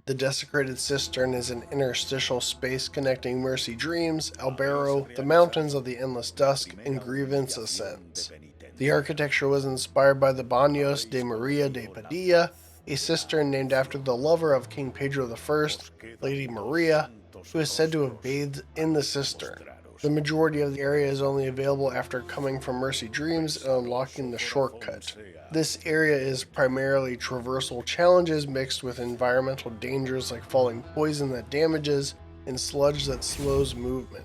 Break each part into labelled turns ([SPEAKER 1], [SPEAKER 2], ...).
[SPEAKER 1] The Desecrated Cistern is an interstitial space connecting Mercy Dreams, Albero, the Mountains of the Endless Dusk, and Grievance Ascends. The architecture was inspired by the Baños de Maria de Padilla, a cistern named after the lover of King Pedro I, Lady Maria, who is said to have bathed in the cistern. The majority of the area is only available after coming from Mercy Dreams and unlocking the shortcut. This area is primarily traversal challenges mixed with environmental dangers like falling poison that damages and sludge that slows movement.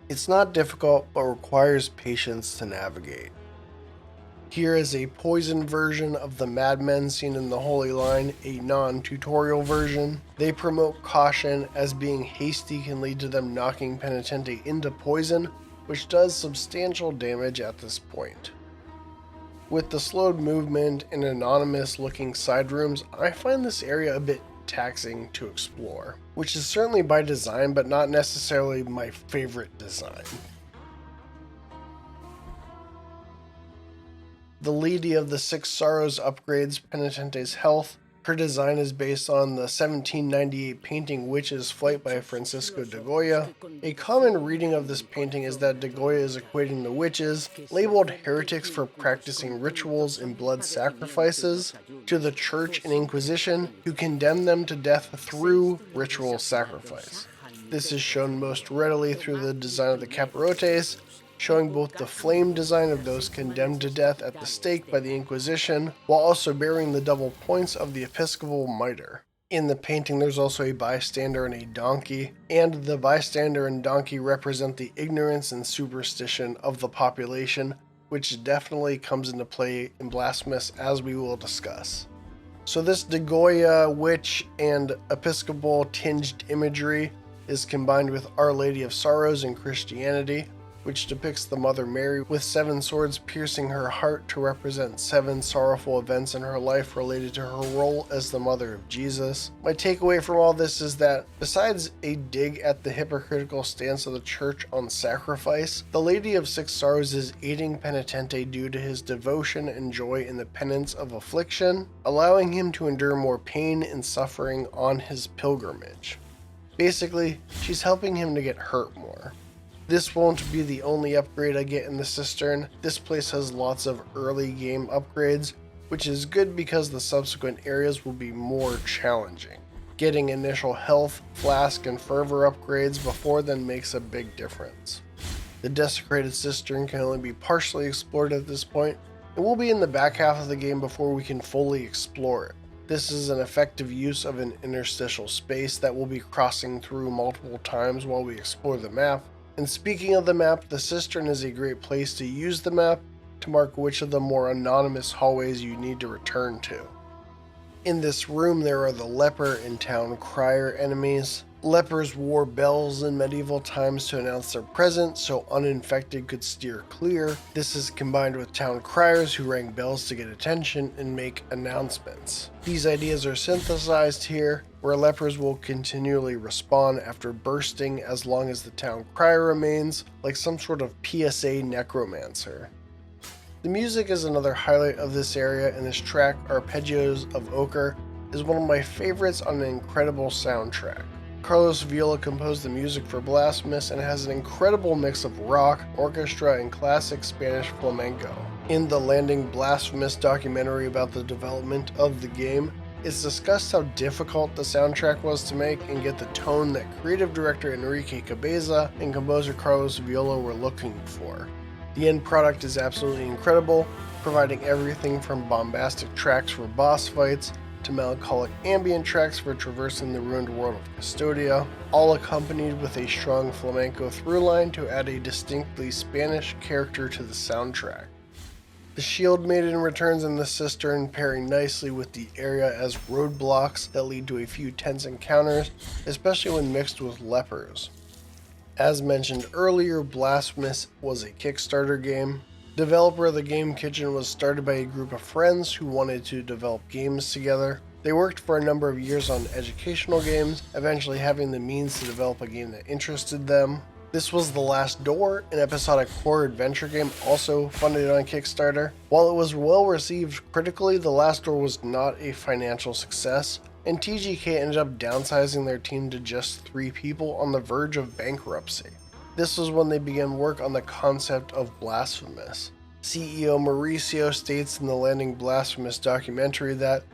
[SPEAKER 1] It's not difficult but requires patience to navigate. Here is a poison version of the madmen seen in the Holy Line, a non-tutorial version. They promote caution as being hasty can lead to them knocking Penitente into poison, which does substantial damage at this point. With the slowed movement and anonymous looking side rooms, I find this area a bit taxing to explore, which is certainly by design but not necessarily my favorite design. The Lady of the Six Sorrows upgrades Penitente's health. Her design is based on the 1798 painting Witch's Flight by Francisco de Goya. A common reading of this painting is that de Goya is equating the witches, labeled heretics for practicing rituals and blood sacrifices, to the Church and Inquisition, who condemn them to death through ritual sacrifice. This is shown most readily through the design of the capirotes, showing both the flame design of those condemned to death at the stake by the Inquisition, while also bearing the double points of the episcopal mitre. In the painting there's also a bystander and a donkey, and the bystander and donkey represent the ignorance and superstition of the population, which definitely comes into play in Blasphemous, as we will discuss. So this de Goya, witch, and episcopal tinged imagery is combined with Our Lady of Sorrows in Christianity, which depicts the Mother Mary with 7 swords piercing her heart to represent 7 sorrowful events in her life related to her role as the mother of Jesus. My takeaway from all this is that, besides a dig at the hypocritical stance of the church on sacrifice, the Lady of Six Sorrows is aiding Penitente due to his devotion and joy in the penance of affliction, allowing him to endure more pain and suffering on his pilgrimage. Basically, she's helping him to get hurt more. This won't be the only upgrade I get in the Cistern. This place has lots of early game upgrades, which is good because the subsequent areas will be more challenging. Getting initial health, flask, and fervor upgrades before then makes a big difference. The Desecrated Cistern can only be partially explored at this point, and will be in the back half of the game before we can fully explore it. This is an effective use of an interstitial space that we'll be crossing through multiple times while we explore the map. And speaking of the map, the Cistern is a great place to use the map to mark which of the more anonymous hallways you need to return to. In this room there are the leper and town crier enemies. Lepers wore bells in medieval times to announce their presence so uninfected could steer clear. This is combined with town criers who rang bells to get attention and make announcements. These ideas are synthesized here, where lepers will continually respawn after bursting as long as the town crier remains, like some sort of PSA necromancer. The music is another highlight of this area, and this track, Arpeggios of Ochre, is one of my favorites on an incredible soundtrack. Carlos Viola composed the music for Blasphemous and has an incredible mix of rock, orchestra, and classic Spanish flamenco. In the Landing Blasphemous documentary about the development of the game, it's discussed how difficult the soundtrack was to make and get the tone that creative director Enrique Cabeza and composer Carlos Viola were looking for. The end product is absolutely incredible, providing everything from bombastic tracks for boss fights to melancholic ambient tracks for traversing the ruined world of Custodia, all accompanied with a strong flamenco throughline to add a distinctly Spanish character to the soundtrack. The Shield Maiden returns in the Cistern, pairing nicely with the area as roadblocks that lead to a few tense encounters, especially when mixed with lepers. As mentioned earlier, Blasphemous was a Kickstarter game. Developer of the Game Kitchen was started by a group of friends who wanted to develop games together. They worked for a number of years on educational games, eventually having the means to develop a game that interested them. This was The Last Door, an episodic horror adventure game also funded on Kickstarter. While it was well received critically, The Last Door was not a financial success, and TGK ended up downsizing their team to just 3 people on the verge of bankruptcy. This was when they began work on the concept of Blasphemous. CEO Mauricio states in the Landing Blasphemous documentary that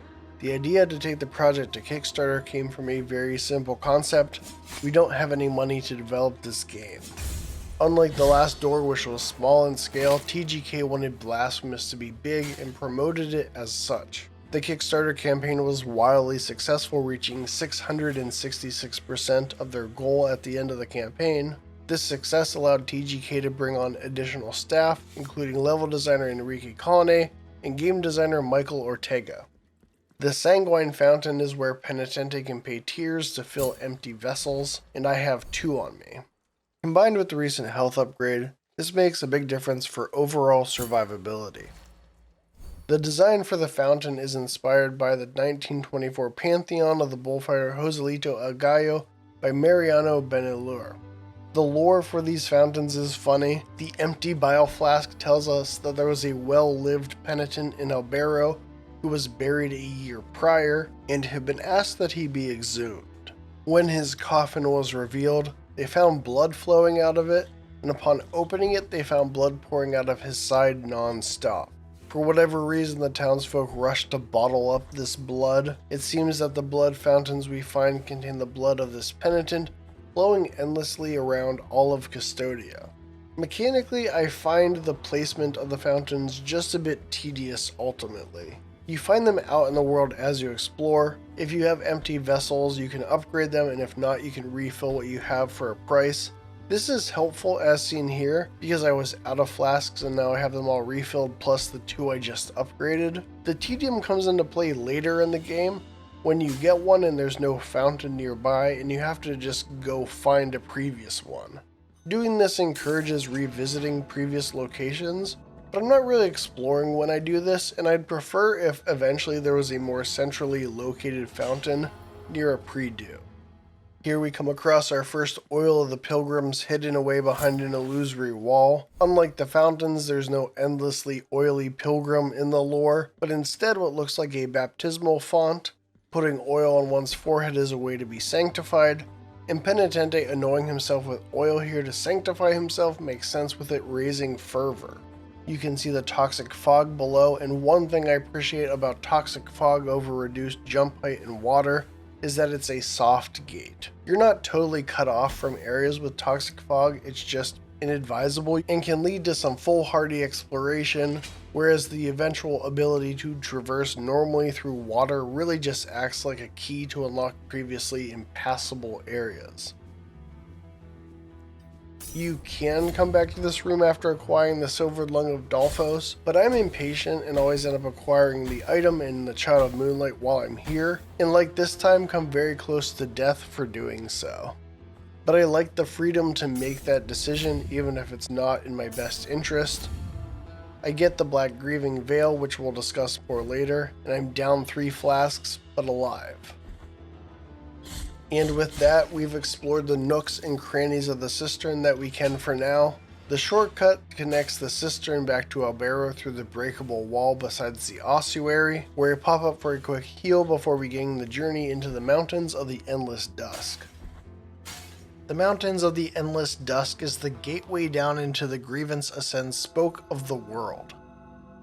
[SPEAKER 1] the idea to take the project to Kickstarter came from a very simple concept: we don't have any money to develop this game. Unlike The Last Door, which was small in scale, TGK wanted Blasphemous to be big and promoted it as such. The Kickstarter campaign was wildly successful, reaching 666% of their goal at the end of the campaign. This success allowed TGK to bring on additional staff, including level designer Enrique Colone and game designer Michael Ortega. The Sanguine fountain is where Penitente can pay tears to fill empty vessels, and I have 2 on me. Combined with the recent health upgrade, this makes a big difference for overall survivability. The design for the fountain is inspired by the 1924 Pantheon of the bullfighter Joselito El Gallo by Mariano Benelur. The lore for these fountains is funny. The empty bile flask tells us that there was a well-lived penitent in Albero who was buried a year prior and had been asked that he be exhumed. When his coffin was revealed, they found blood flowing out of it, and upon opening it, they found blood pouring out of his side non-stop. For whatever reason, the townsfolk rushed to bottle up this blood. It seems that the blood fountains we find contain the blood of this penitent, flowing endlessly around all of Custodia. Mechanically, I find the placement of the fountains just a bit tedious ultimately. You find them out in the world as you explore. If you have empty vessels, you can upgrade them, and if not, you can refill what you have for a price. This is helpful as seen here, because I was out of flasks and now I have them all refilled plus the 2 I just upgraded. The tedium comes into play later in the game, when you get one and there's no fountain nearby and you have to just go find a previous one. Doing this encourages revisiting previous locations, but I'm not really exploring when I do this, and I'd prefer if eventually there was a more centrally located fountain near a pre-do. Here we come across our first oil of the pilgrims hidden away behind an illusory wall. Unlike the fountains, there's no endlessly oily pilgrim in the lore, but instead what looks like a baptismal font. Putting oil on one's forehead is a way to be sanctified, and Penitente anointing himself with oil here to sanctify himself makes sense with it raising fervor. You can see the toxic fog below, and one thing I appreciate about toxic fog over reduced jump height and water is that it's a soft gate. You're not totally cut off from areas with toxic fog, it's just inadvisable and can lead to some foolhardy exploration, whereas the eventual ability to traverse normally through water really just acts like a key to unlock previously impassable areas. You can come back to this room after acquiring the Silvered Lung of Dolphos, but I'm impatient and always end up acquiring the item in the Child of Moonlight while I'm here, and like this time come very close to death for doing so. But I like the freedom to make that decision even if it's not in my best interest. I get the Black Grieving Veil, which we'll discuss more later, and I'm down 3 flasks, but alive. And with that, we've explored the nooks and crannies of the cistern that we can for now. The shortcut connects the cistern back to Albero through the breakable wall besides the ossuary, where we pop up for a quick heal before beginning the journey into the Mountains of the Endless Dusk. The Mountains of the Endless Dusk is the gateway down into the Grievance Ascend spoke of the world.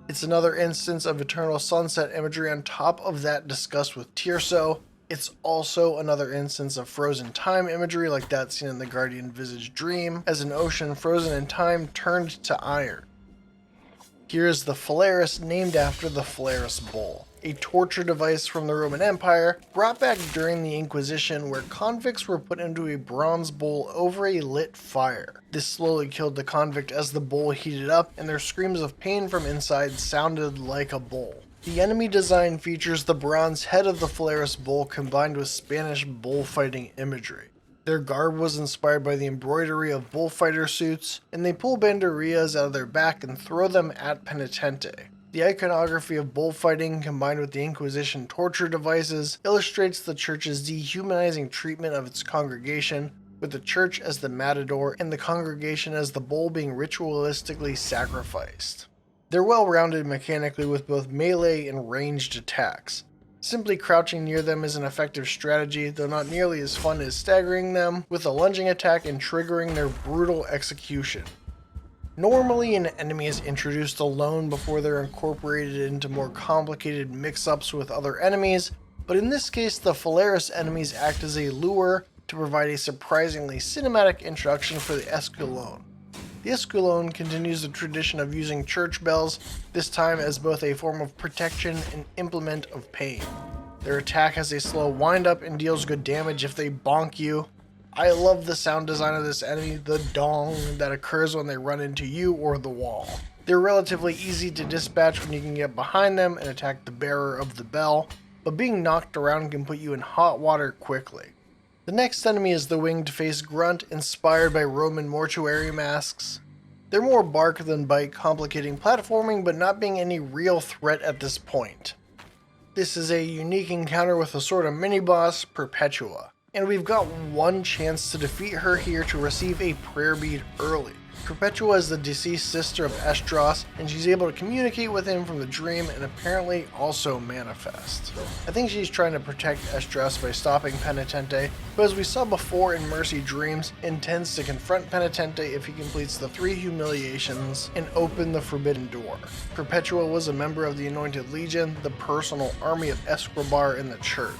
[SPEAKER 1] It's another instance of Eternal Sunset imagery on top of that discussed with Tirso. It's also another instance of frozen time imagery like that seen in the Guardian Visage Dream, as an ocean frozen in time turned to iron. Here is the Phalaris, named after the Phalaris Bull, a torture device from the Roman Empire, brought back during the Inquisition, where convicts were put into a bronze bowl over a lit fire. This slowly killed the convict as the bowl heated up, and their screams of pain from inside sounded like a bull. The enemy design features the bronze head of the Phalaris Bull combined with Spanish bullfighting imagery. Their garb was inspired by the embroidery of bullfighter suits, and they pull banderillas out of their back and throw them at Penitente. The iconography of bullfighting combined with the Inquisition torture devices illustrates the church's dehumanizing treatment of its congregation, with the church as the matador and the congregation as the bull being ritualistically sacrificed. They're well rounded mechanically with both melee and ranged attacks. Simply crouching near them is an effective strategy, though not nearly as fun as staggering them with a lunging attack and triggering their brutal execution. Normally, an enemy is introduced alone before they're incorporated into more complicated mix-ups with other enemies, but in this case the Phalaris enemies act as a lure to provide a surprisingly cinematic introduction for the Esculone. The Esculone continues the tradition of using church bells, this time as both a form of protection and implement of pain. Their attack has a slow wind-up and deals good damage if they bonk you. I love the sound design of this enemy, the dong that occurs when they run into you or the wall. They're relatively easy to dispatch when you can get behind them and attack the bearer of the bell, but being knocked around can put you in hot water quickly. The next enemy is the winged face grunt, inspired by Roman mortuary masks. They're more bark than bite, complicating platforming but not being any real threat at this point. This is a unique encounter with a sort of mini-boss, Perpetua, and we've got one chance to defeat her here to receive a prayer bead early. Perpetua is the deceased sister of Esdras, and she's able to communicate with him from the dream and apparently also manifest. I think she's trying to protect Esdras by stopping Penitente, who, as we saw before in Mercy Dreams, intends to confront Penitente if he completes the 3 humiliations and open the forbidden door. Perpetua was a member of the Anointed Legion, the personal army of Escobar in the church.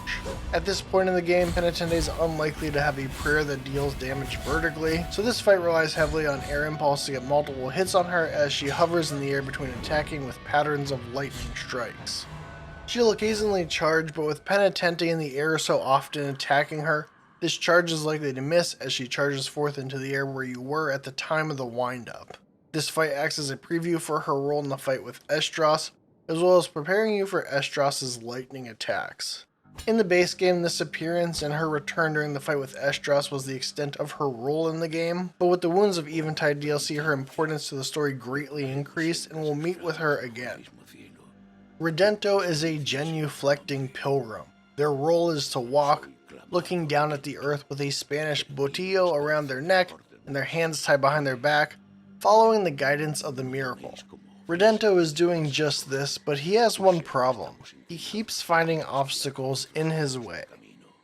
[SPEAKER 1] At this point in the game, Penitente is unlikely to have a prayer that deals damage vertically, so this fight relies heavily on air impulse to get multiple hits on her as she hovers in the air between attacking with patterns of lightning strikes. She'll occasionally charge, but with Penitente in the air so often attacking her, this charge is likely to miss as she charges forth into the air where you were at the time of the wind-up. This fight acts as a preview for her role in the fight with Esdras, as well as preparing you for Esdras' lightning attacks. In the base game, this appearance and her return during the fight with Esdras was the extent of her role in the game, but with the Wounds of Eventide DLC, her importance to the story greatly increased, and we'll meet with her again. Redento is a genuflecting pilgrim. Their role is to walk, looking down at the earth with a Spanish botillo around their neck and their hands tied behind their back, following the guidance of the miracle. Redento is doing just this, but he has one problem. He keeps finding obstacles in his way.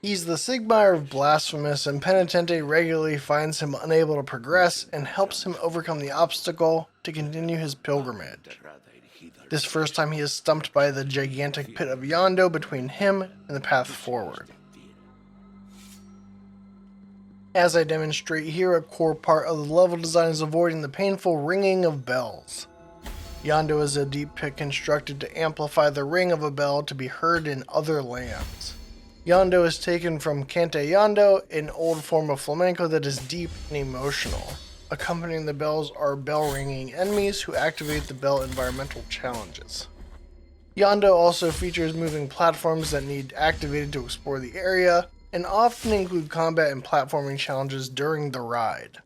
[SPEAKER 1] He's the Sigmar of Blasphemous, and Penitente regularly finds him unable to progress and helps him overcome the obstacle to continue his pilgrimage. This first time he is stumped by the gigantic pit of Yondo between him and the path forward. As I demonstrate here, a core part of the level design is avoiding the painful ringing of bells. Yondo is a deep pit constructed to amplify the ring of a bell to be heard in other lands. Yondo is taken from Cante Yondo, an old form of flamenco that is deep and emotional. Accompanying the bells are bell-ringing enemies who activate the bell environmental challenges. Yondo also features moving platforms that need activated to explore the area, and often include combat and platforming challenges during the ride.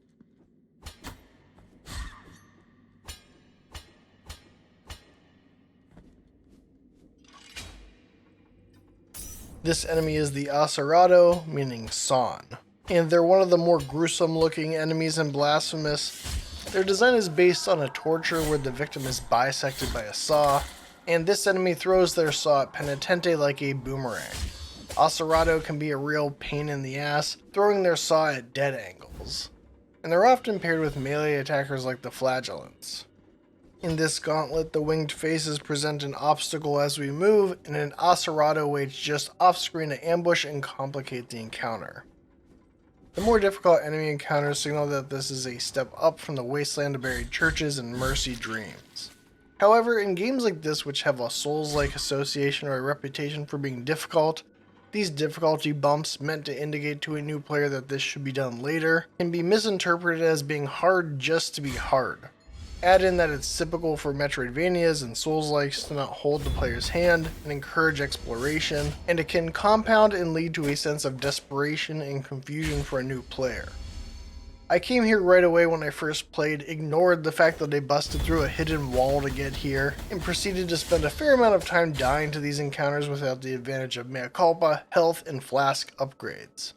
[SPEAKER 1] This enemy is the Acerado, meaning sawn, and they're one of the more gruesome looking enemies in Blasphemous. Their design is based on a torture where the victim is bisected by a saw, and this enemy throws their saw at Penitente like a boomerang. Acerado can be a real pain in the ass, throwing their saw at dead angles, and they're often paired with melee attackers like the Flagellants. In this gauntlet, the winged faces present an obstacle as we move, and an Acerado waits just off-screen to ambush and complicate the encounter. The more difficult enemy encounters signal that this is a step up from the Wasteland of Buried Churches and Mercy Dreams. However, in games like this which have a Souls-like association or a reputation for being difficult, these difficulty bumps meant to indicate to a new player that this should be done later can be misinterpreted as being hard just to be hard. Add in that it's typical for Metroidvanias and Souls-likes to not hold the player's hand and encourage exploration, and it can compound and lead to a sense of desperation and confusion for a new player. I came here right away when I first played, ignored the fact that I busted through a hidden wall to get here, and proceeded to spend a fair amount of time dying to these encounters without the advantage of mea culpa, health, and flask upgrades.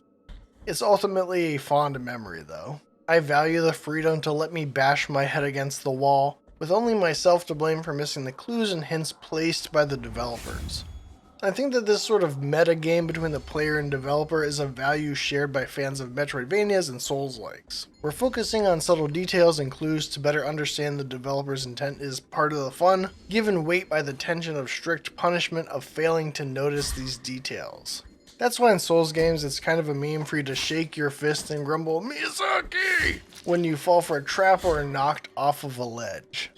[SPEAKER 1] It's ultimately a fond memory though. I value the freedom to let me bash my head against the wall, with only myself to blame for missing the clues and hints placed by the developers. I think that this sort of meta game between the player and developer is a value shared by fans of Metroidvanias and Souls-likes. Where focusing on subtle details and clues to better understand the developer's intent is part of the fun, given weight by the tension of strict punishment of failing to notice these details. That's why in Souls games it's kind of a meme for you to shake your fist and grumble, "Miyazaki!" when you fall for a trap or are knocked off of a ledge.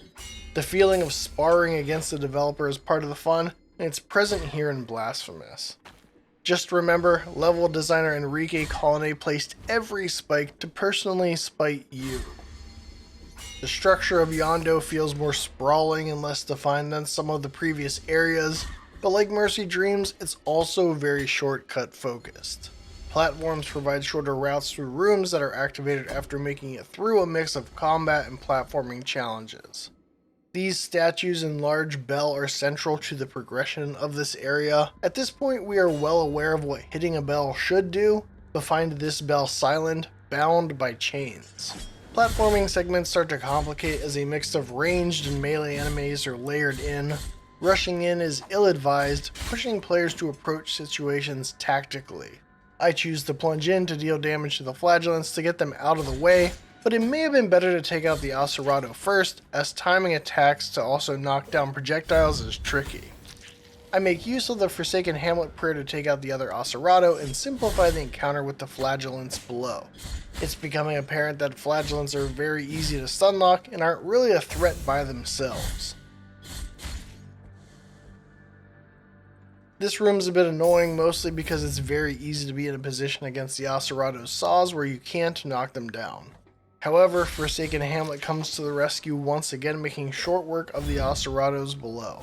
[SPEAKER 1] The feeling of sparring against the developer is part of the fun, and it's present here in Blasphemous. Just remember, level designer Enrique Colonnade placed every spike to personally spite you. The structure of Yondo feels more sprawling and less defined than some of the previous areas, but like Mercy Dreams, it's also very shortcut focused. Platforms provide shorter routes through rooms that are activated after making it through a mix of combat and platforming challenges. These statues and large bell are central to the progression of this area. At this point we are well aware of what hitting a bell should do, but find this bell silent, bound by chains. Platforming segments start to complicate as a mix of ranged and melee enemies are layered in. Rushing in is ill-advised, pushing players to approach situations tactically. I choose to plunge in to deal damage to the flagellants to get them out of the way, but it may have been better to take out the Acerado first, as timing attacks to also knock down projectiles is tricky. I make use of the Forsaken Hamlet prayer to take out the other Acerado and simplify the encounter with the flagellants below. It's becoming apparent that flagellants are very easy to stunlock and aren't really a threat by themselves. This room's a bit annoying, mostly because it's very easy to be in a position against the Acerado's saws where you can't knock them down. However, Forsaken Hamlet comes to the rescue once again, making short work of the Acerados below.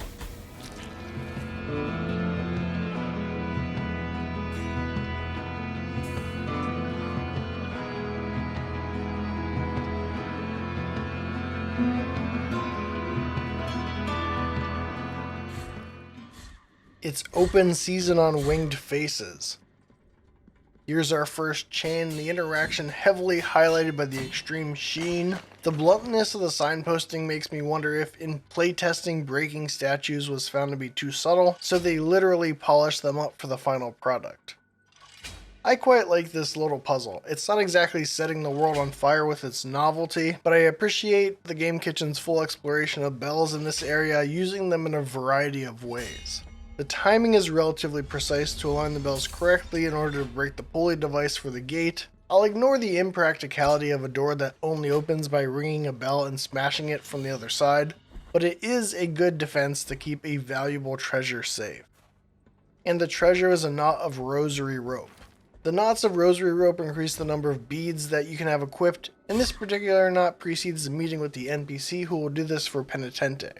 [SPEAKER 1] It's open season on Winged Faces. Here's our first chain, the interaction heavily highlighted by the extreme sheen. The bluntness of the signposting makes me wonder if in playtesting breaking statues was found to be too subtle, so they literally polished them up for the final product. I quite like this little puzzle. It's not exactly setting the world on fire with its novelty, but I appreciate the Game Kitchen's full exploration of bells in this area, using them in a variety of ways. The timing is relatively precise to align the bells correctly in order to break the pulley device for the gate. I'll ignore the impracticality of a door that only opens by ringing a bell and smashing it from the other side, but it is a good defense to keep a valuable treasure safe. And the treasure is a knot of rosary rope. The knots of rosary rope increase the number of beads that you can have equipped, and this particular knot precedes the meeting with the NPC who will do this for Penitente.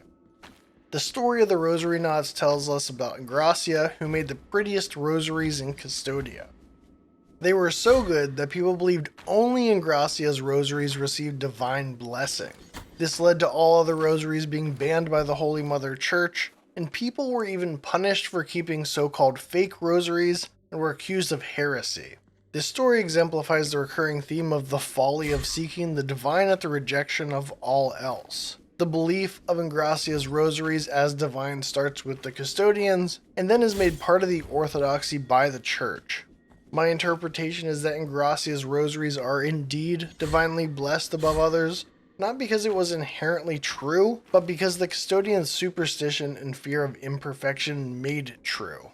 [SPEAKER 1] The story of the rosary knots tells us about Angustias, who made the prettiest rosaries in Custodia. They were so good that people believed only Angustias' rosaries received divine blessing. This led to all other rosaries being banned by the Holy Mother Church, and people were even punished for keeping so-called fake rosaries and were accused of heresy. This story exemplifies the recurring theme of the folly of seeking the divine at the rejection of all else. The belief of Angustias' rosaries as divine starts with the custodians, and then is made part of the orthodoxy by the church. My interpretation is that Angustias' rosaries are indeed divinely blessed above others, not because it was inherently true, but because the custodians' superstition and fear of imperfection made it true.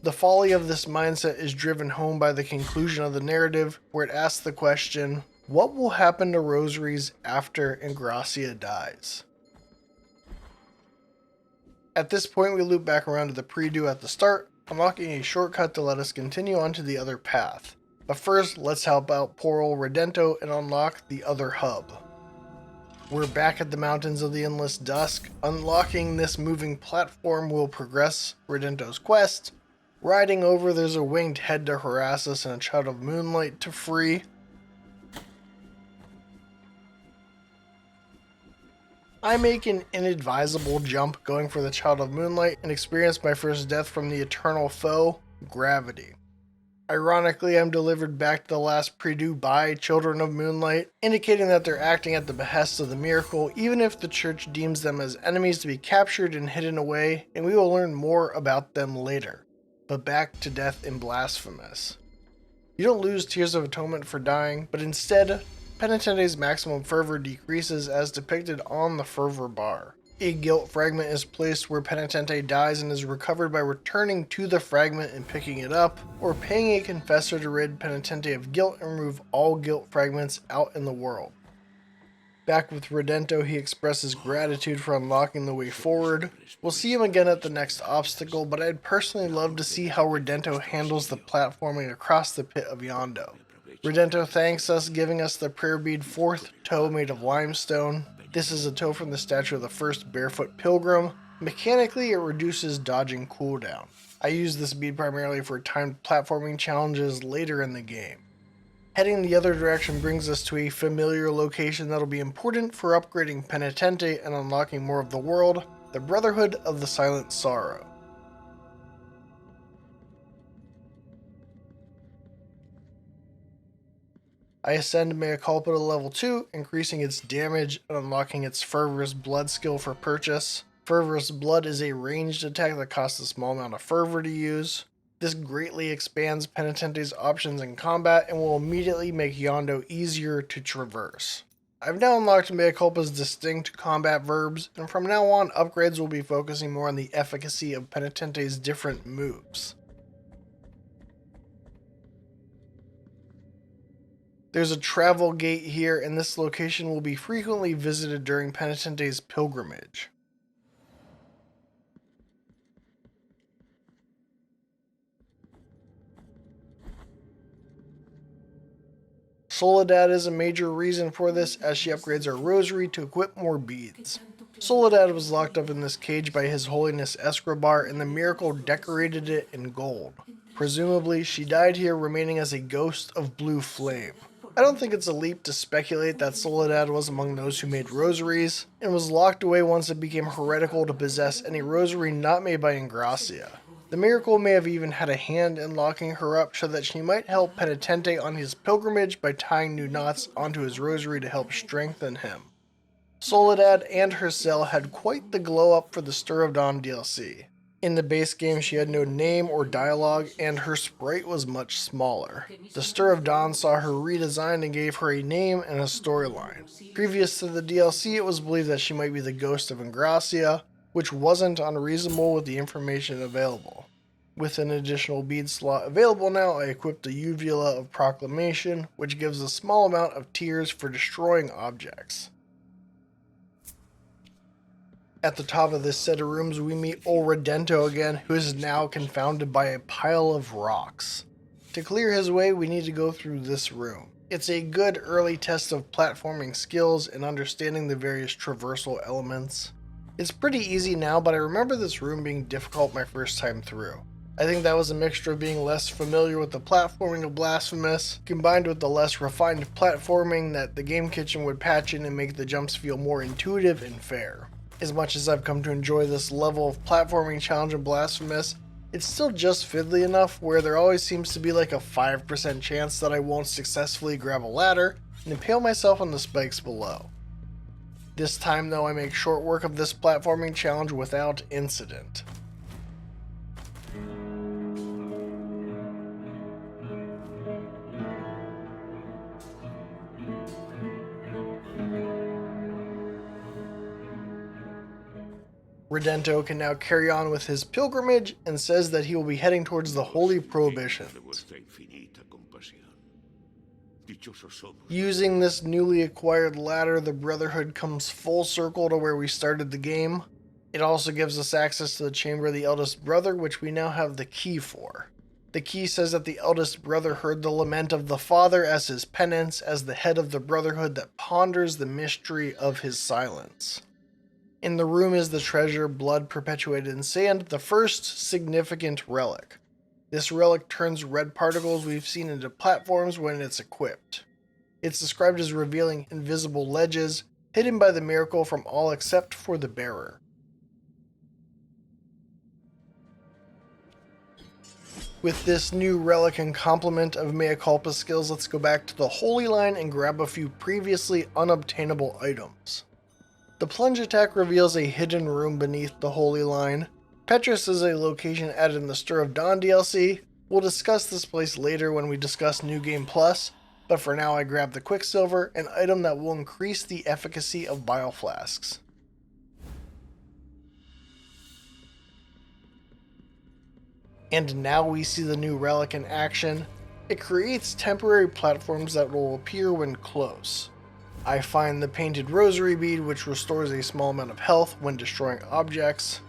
[SPEAKER 1] The folly of this mindset is driven home by the conclusion of the narrative, where it asks the question, what will happen to rosaries after Angustias dies? At this point we loop back around to the pre-do at the start, unlocking a shortcut to let us continue on to the other path. But first, let's help out poor old Redento and unlock the other hub. We're back at the mountains of the endless dusk. Unlocking this moving platform will progress Redento's quest. Riding over, there's a winged head to harass us and a child of moonlight to free. I make an inadvisable jump going for the Child of Moonlight and experience my first death from the eternal foe, gravity. Ironically, I'm delivered back to the last pre-do by Children of Moonlight, indicating that they're acting at the behest of the miracle, even if the church deems them as enemies to be captured and hidden away, and we will learn more about them later. but back to death in Blasphemous. You don't lose Tears of Atonement for dying, but instead, Penitente's maximum fervor decreases as depicted on the fervor bar. A guilt fragment is placed where Penitente dies and is recovered by returning to the fragment and picking it up, or paying a confessor to rid Penitente of guilt and remove all guilt fragments out in the world. Back with Redento, he expresses gratitude for unlocking the way forward. We'll see him again at the next obstacle, but I'd personally love to see how Redento handles the platforming across the pit of Yondo. Redento thanks us, giving us the prayer bead 4th toe made of limestone. This is a toe from the statue of the first barefoot pilgrim. Mechanically, it reduces dodging cooldown. I use this bead primarily for timed platforming challenges later in the game. Heading the other direction brings us to a familiar location that'll be important for upgrading Penitente and unlocking more of the world, the Brotherhood of the Silent Sorrow. I ascend Mea Culpa to level 2, increasing its damage and unlocking its Fervorous Blood skill for purchase. Fervorous Blood is a ranged attack that costs a small amount of fervor to use. This greatly expands Penitente's options in combat and will immediately make Yondo easier to traverse. I've now unlocked Mea Culpa's distinct combat verbs, and from now on upgrades will be focusing more on the efficacy of Penitente's different moves. There's a travel gate here, and this location will be frequently visited during Penitente's pilgrimage. Soledad is a major reason for this, as she upgrades her rosary to equip more beads. Soledad was locked up in this cage by His Holiness Escobar, and the miracle decorated it in gold. Presumably, she died here, remaining as a ghost of blue flame. I don't think it's a leap to speculate that Soledad was among those who made rosaries, and was locked away once it became heretical to possess any rosary not made by Angustias. The miracle may have even had a hand in locking her up so that she might help Penitente on his pilgrimage by tying new knots onto his rosary to help strengthen him. Soledad and her cell had quite the glow up for the Stir of Dawn DLC. In the base game she had no name or dialogue, and her sprite was much smaller. The Stir of Dawn saw her redesigned and gave her a name and a storyline. Previous to the DLC, it was believed that she might be the ghost of Angustias, which wasn't unreasonable with the information available. With an additional bead slot available now, I equipped the Uvula of Proclamation, which gives a small amount of tears for destroying objects. At the top of this set of rooms, we meet old Redento again, who is now confounded by a pile of rocks. To clear his way, we need to go through this room. It's a good early test of platforming skills and understanding the various traversal elements. It's pretty easy now, but I remember this room being difficult my first time through. I think that was a mixture of being less familiar with the platforming of Blasphemous, combined with the less refined platforming that the Game Kitchen would patch in and make the jumps feel more intuitive and fair. As much as I've come to enjoy this level of platforming challenge in Blasphemous, it's still just fiddly enough where there always seems to be like a 5% chance that I won't successfully grab a ladder and impale myself on the spikes below. This time though, I make short work of this platforming challenge without incident. Redento can now carry on with his pilgrimage and says that he will be heading towards the Holy Prohibitions. Using this newly acquired ladder, the Brotherhood comes full circle to where we started the game. It also gives us access to the Chamber of the Eldest Brother, which we now have the key for. The key says that the Eldest Brother heard the lament of the Father as his penance, as the head of the Brotherhood that ponders the mystery of his silence. In the room is the treasure, blood perpetuated in sand, the first significant relic. This relic turns red particles we've seen into platforms when it's equipped. It's described as revealing invisible ledges, hidden by the miracle from all except for the bearer. With this new relic and complement of Mea Culpa skills, let's go back to the Holy Line and grab a few previously unobtainable items. The plunge attack reveals a hidden room beneath the Holy Line. Petrus is a location added in the Stir of Dawn DLC. We'll discuss this place later when we discuss New Game Plus, but for now I grabbed the Quicksilver, an item that will increase the efficacy of bile flasks. And now we see the new relic in action. It creates temporary platforms that will appear when close. I find the painted rosary bead, which restores a small amount of health when destroying objects.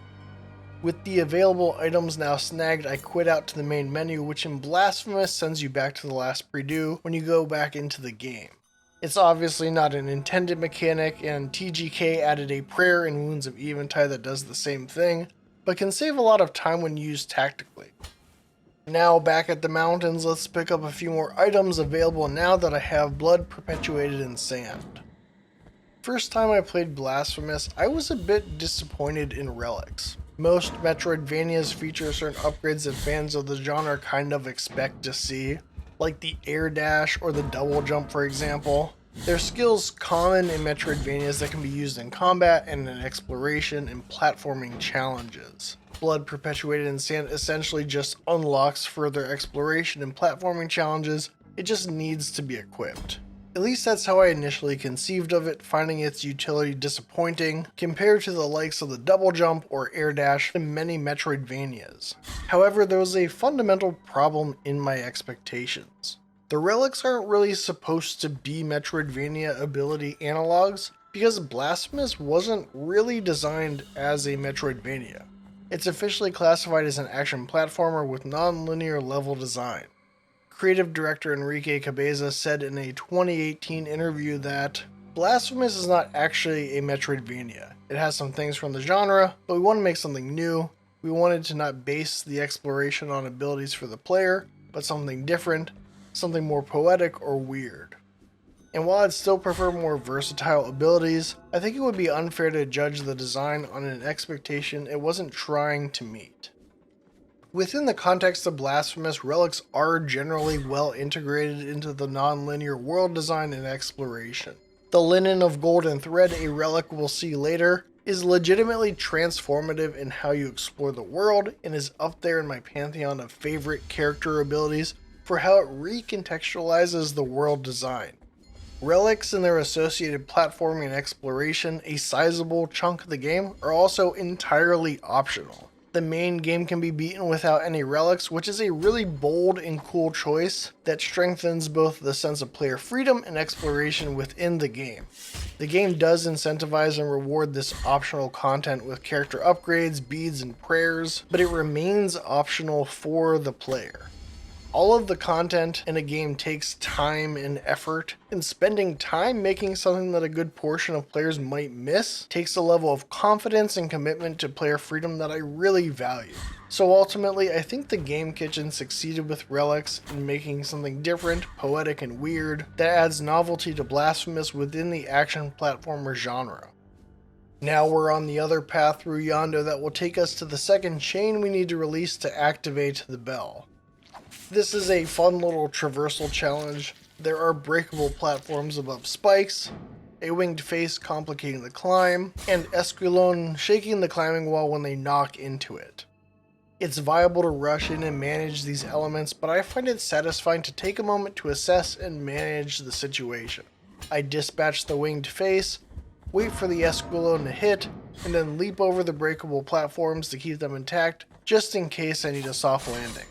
[SPEAKER 1] With the available items now snagged, I quit out to the main menu, which in Blasphemous sends you back to the last pre-do when you go back into the game. It's obviously not an intended mechanic, and TGK added a prayer in Wounds of Eventide that does the same thing, but can save a lot of time when used tactically. Now back at the mountains, let's pick up a few more items available now that I have blood perpetuated in sand. First time I played Blasphemous, I was a bit disappointed in relics. Most Metroidvanias feature certain upgrades that fans of the genre kind of expect to see, like the air dash or the double jump for example. They're skills common in Metroidvanias that can be used in combat and in exploration and platforming challenges. Blood perpetuated in sand essentially just unlocks further exploration and platforming challenges, it just needs to be equipped. At least that's how I initially conceived of it, finding its utility disappointing compared to the likes of the double jump or air dash in many Metroidvanias. However, there was a fundamental problem in my expectations. The relics aren't really supposed to be Metroidvania ability analogs because Blasphemous wasn't really designed as a Metroidvania. It's officially classified as an action platformer with non-linear level design. Creative director Enrique Cabeza said in a 2018 interview that Blasphemous is not actually a Metroidvania. It has some things from the genre, but we want to make something new. We wanted to not base the exploration on abilities for the player, but something different, something more poetic or weird. And while I'd still prefer more versatile abilities, I think it would be unfair to judge the design on an expectation it wasn't trying to meet. Within the context of Blasphemous, relics are generally well integrated into the non-linear world design and exploration. The Linen of Gold and Thread, a relic we'll see later, is legitimately transformative in how you explore the world and is up there in my pantheon of favorite character abilities for how it recontextualizes the world design. Relics and their associated platforming and exploration, a sizable chunk of the game, are also entirely optional. The main game can be beaten without any relics, which is a really bold and cool choice that strengthens both the sense of player freedom and exploration within the game. The game does incentivize and reward this optional content with character upgrades, beads, and prayers, but it remains optional for the player. All of the content in a game takes time and effort, and spending time making something that a good portion of players might miss takes a level of confidence and commitment to player freedom that I really value. So ultimately, I think the Game Kitchen succeeded with relics in making something different, poetic, and weird that adds novelty to Blasphemous within the action platformer genre. Now we're on the other path through Yondo that will take us to the second chain we need to release to activate the bell. This is a fun little traversal challenge. There are breakable platforms above spikes, a winged face complicating the climb, and Esquilon shaking the climbing wall when they knock into it. It's viable to rush in and manage these elements, but I find it satisfying to take a moment to assess and manage the situation. I dispatch the winged face, wait for the Esquilon to hit, and then leap over the breakable platforms to keep them intact, just in case I need a soft landing.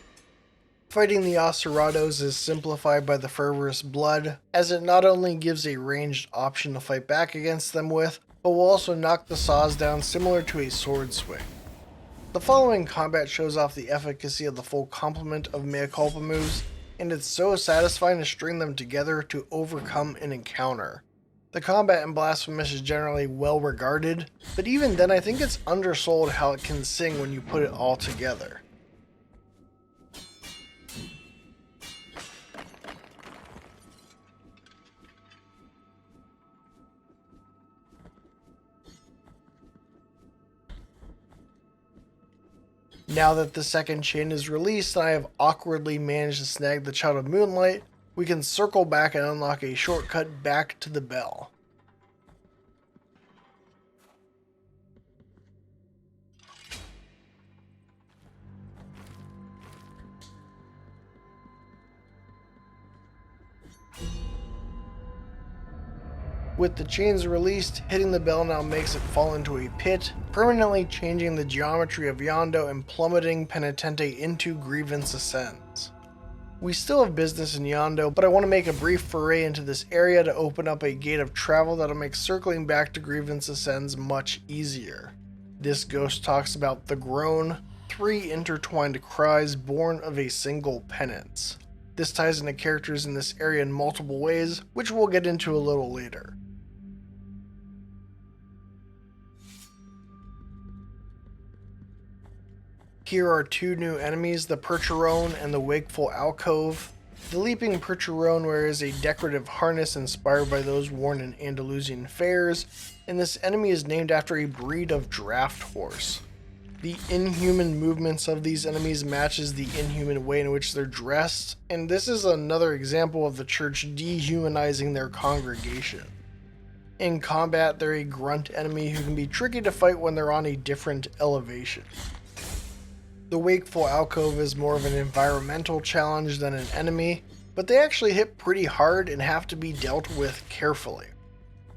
[SPEAKER 1] Fighting the Oserados is simplified by the Fervorous Blood, as it not only gives a ranged option to fight back against them with, but will also knock the saws down similar to a sword swing. The following combat shows off the efficacy of the full complement of Mea Culpa moves, and it's so satisfying to string them together to overcome an encounter. The combat in Blasphemous is generally well regarded, but even then I think it's undersold how it can sing when you put it all together. Now that the second chain is released and I have awkwardly managed to snag the Child of Moonlight, we can circle back and unlock a shortcut back to the bell. With the chains released, hitting the bell now makes it fall into a pit, permanently changing the geometry of Yondo and plummeting Penitente into Grievance Ascends. We still have business in Yondo, but I want to make a brief foray into this area to open up a gate of travel that'll make circling back to Grievance Ascends much easier. This ghost talks about the groan, 3 intertwined cries born of a single penance. This ties into characters in this area in multiple ways, which we'll get into a little later. Here are 2 new enemies, the Percherone and the Wakeful Alcove. The Leaping Percherone wears a decorative harness inspired by those worn in Andalusian fairs, and this enemy is named after a breed of draft horse. The inhuman movements of these enemies matches the inhuman way in which they're dressed, and this is another example of the church dehumanizing their congregation. In combat, they're a grunt enemy who can be tricky to fight when they're on a different elevation. The Wakeful Alcove is more of an environmental challenge than an enemy, but they actually hit pretty hard and have to be dealt with carefully.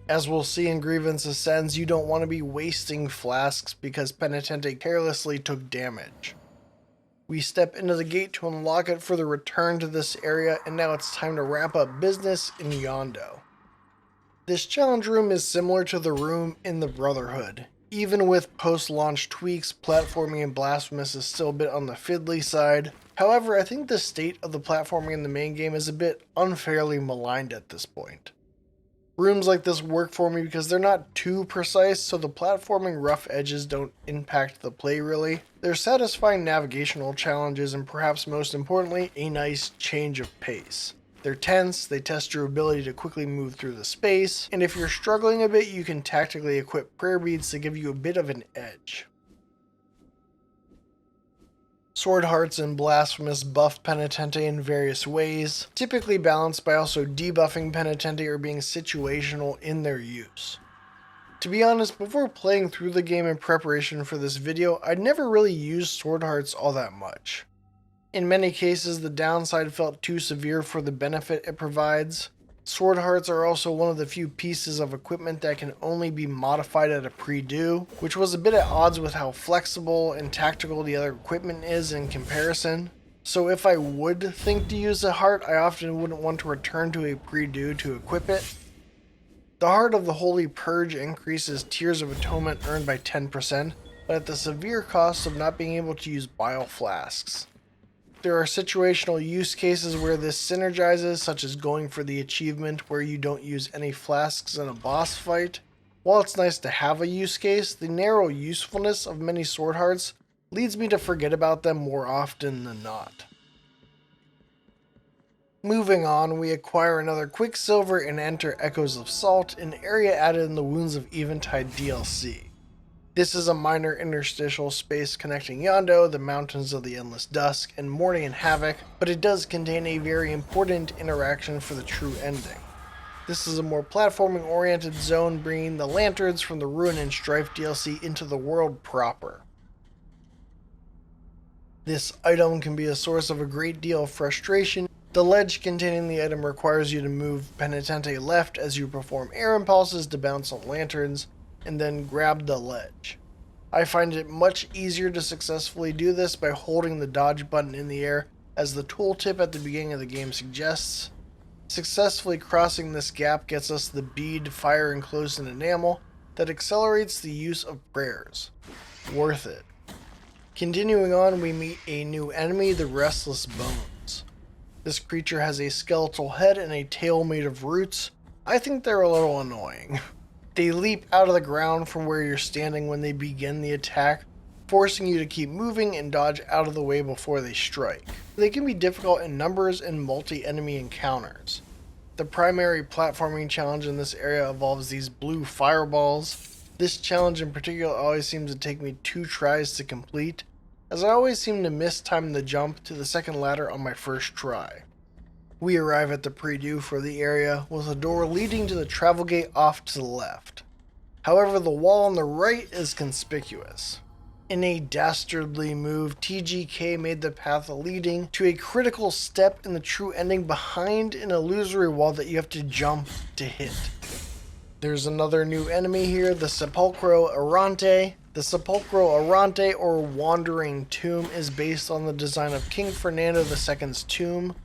[SPEAKER 1] As we'll see in Grievance Ascends, you don't want to be wasting flasks because Penitente carelessly took damage. We step into the gate to unlock it for the return to this area, and now it's time to wrap up business in Yondo. This challenge room is similar to the room in the Brotherhood. Even with post-launch tweaks, platforming in Blasphemous is still a bit on the fiddly side. However, I think the state of the platforming in the main game is a bit unfairly maligned at this point. Rooms like this work for me because they're not too precise, so the platforming rough edges don't impact the play really. They're satisfying navigational challenges and perhaps most importantly, a nice change of pace. They're tense, they test your ability to quickly move through the space, and if you're struggling a bit, you can tactically equip prayer beads to give you a bit of an edge. Sword Hearts and Blasphemous buff Penitente in various ways, typically balanced by also debuffing Penitente or being situational in their use. To be honest, before playing through the game in preparation for this video, I'd never really used Sword Hearts all that much. In many cases, the downside felt too severe for the benefit it provides. Sword Hearts are also one of the few pieces of equipment that can only be modified at a pre-do, which was a bit at odds with how flexible and tactical the other equipment is in comparison. So if I would think to use a heart, I often wouldn't want to return to a pre-do to equip it. The Heart of the Holy Purge increases Tears of Atonement earned by 10%, but at the severe cost of not being able to use bile flasks. There are situational use cases where this synergizes, such as going for the achievement where you don't use any flasks in a boss fight. While it's nice to have a use case, the narrow usefulness of many Sword Hearts leads me to forget about them more often than not. Moving on, we acquire another Quicksilver and enter Echoes of Salt, an area added in the Wounds of Eventide DLC. This is a minor interstitial space connecting Yondo, the Mountains of the Endless Dusk, and Mourning and Havoc, but it does contain a very important interaction for the true ending. This is a more platforming-oriented zone, bringing the lanterns from the Ruin and Strife DLC into the world proper. This item can be a source of a great deal of frustration. The ledge containing the item requires you to move Penitente left as you perform air impulses to bounce on lanterns, and then grab the ledge. I find it much easier to successfully do this by holding the dodge button in the air, as the tooltip at the beginning of the game suggests. Successfully crossing this gap gets us the bead Fire Enclosed in Enamel that accelerates the use of prayers. Worth it. Continuing on, we meet a new enemy, the Restless Bones. This creature has a skeletal head and a tail made of roots. I think they're a little annoying. They leap out of the ground from where you're standing when they begin the attack, forcing you to keep moving and dodge out of the way before they strike. They can be difficult in numbers and multi-enemy encounters. The primary platforming challenge in this area involves these blue fireballs. This challenge in particular always seems to take me 2 tries to complete, as I always seem to mistime the jump to the second ladder on my first try. We arrive at the pre-do for the area, with a door leading to the travel gate off to the left. However, the wall on the right is conspicuous. In a dastardly move, TGK made the path leading to a critical step in the true ending behind an illusory wall that you have to jump to hit. There's another new enemy here, the Sepulcro Errante. The Sepulcro Errante, or Wandering Tomb, is based on the design of King Fernando II's tomb.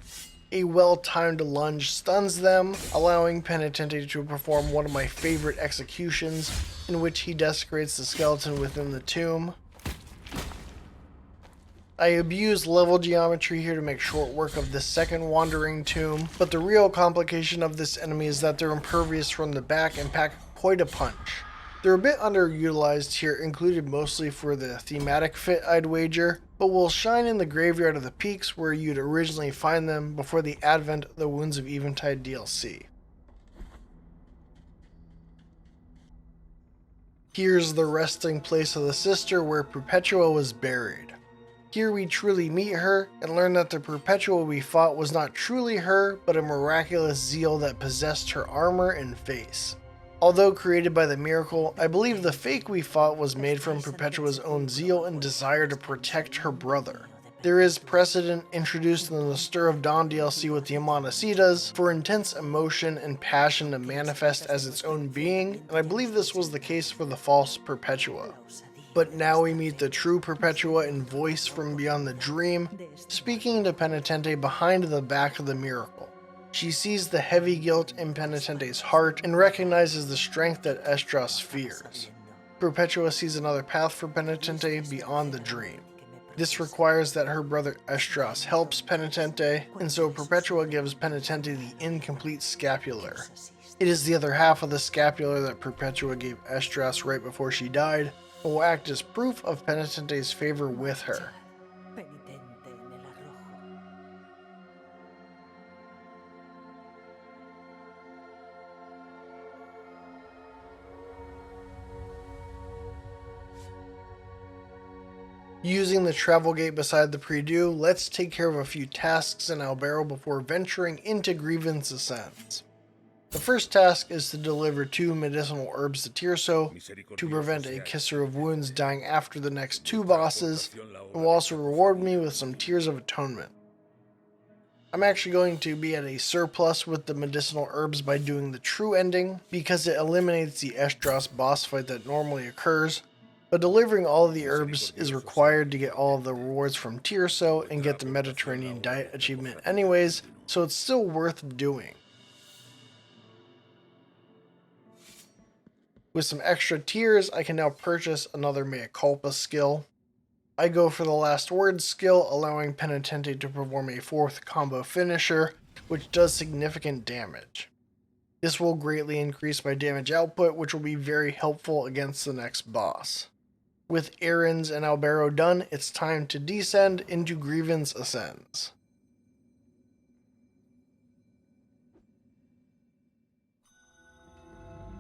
[SPEAKER 1] A well-timed lunge stuns them, allowing Penitente to perform one of my favorite executions, in which he desecrates the skeleton within the tomb. I abuse level geometry here to make short work of this second Wandering Tomb, but the real complication of this enemy is that they're impervious from the back and pack quite a punch. They're a bit underutilized here, included mostly for the thematic fit, I'd wager, but will shine in the Graveyard of the Peaks where you'd originally find them before the advent of the Wounds of Eventide DLC. Here's the resting place of the sister where Perpetua was buried. Here we truly meet her and learn that the Perpetua we fought was not truly her, but a miraculous zeal that possessed her armor and face. Although created by the miracle, I believe the fake we fought was made from Perpetua's own zeal and desire to protect her brother. There is precedent introduced in the Stir of Dawn DLC with the Angustias for intense emotion and passion to manifest as its own being, and I believe this was the case for the false Perpetua. But now we meet the true Perpetua in voice from beyond the dream, speaking to Penitente behind the back of the miracle. She sees the heavy guilt in Penitente's heart and recognizes the strength that Esdras fears. Perpetua sees another path for Penitente beyond the dream. This requires that her brother Esdras helps Penitente, and so Perpetua gives Penitente the incomplete scapular. It is the other half of the scapular that Perpetua gave Esdras right before she died, and will act as proof of Penitente's favor with her. Using the travel gate beside the Perpetua, let's take care of a few tasks in Albero before venturing into Grievance Ascends. The first task is to deliver 2 medicinal herbs to Tirso to prevent a Kisser of Wounds dying after the next 2 bosses, and will also reward me with some Tears of Atonement. I'm actually going to be at a surplus with the medicinal herbs by doing the true ending, because it eliminates the Esdras boss fight that normally occurs, but delivering all of the herbs is required to get all of the rewards from Tirso and get the Mediterranean Diet achievement anyways, so it's still worth doing. With some extra tears, I can now purchase another Mea Culpa skill. I go for the Last Word skill, allowing Penitente to perform a 4th combo finisher, which does significant damage. This will greatly increase my damage output, which will be very helpful against the next boss. With errands and Albero done, it's time to descend into Grievance Ascends.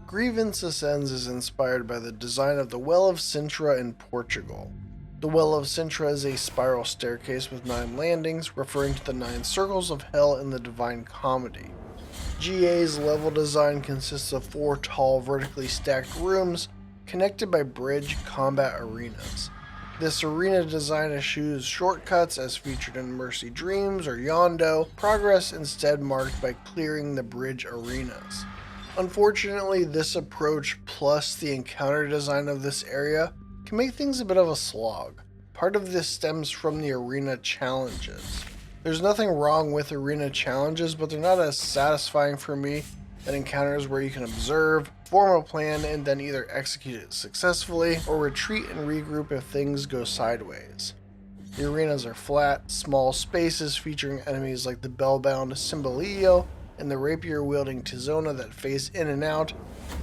[SPEAKER 1] Grievance Ascends is inspired by the design of the Well of Sintra in Portugal. The Well of Sintra is a spiral staircase with 9 landings, referring to the 9 circles of hell in the Divine Comedy. GA's level design consists of 4 tall, vertically stacked rooms connected by bridge combat arenas. This arena design eschews shortcuts as featured in Mercy Dreams or Yondo, progress instead marked by clearing the bridge arenas. Unfortunately, this approach plus the encounter design of this area can make things a bit of a slog. Part of this stems from the arena challenges. There's nothing wrong with arena challenges, but they're not as satisfying for me than encounters where you can observe, form a plan, and then either execute it successfully or retreat and regroup if things go sideways. The arenas are flat, small spaces featuring enemies like the bell-bound Cymbalillo and the rapier-wielding Tizona that face in and out,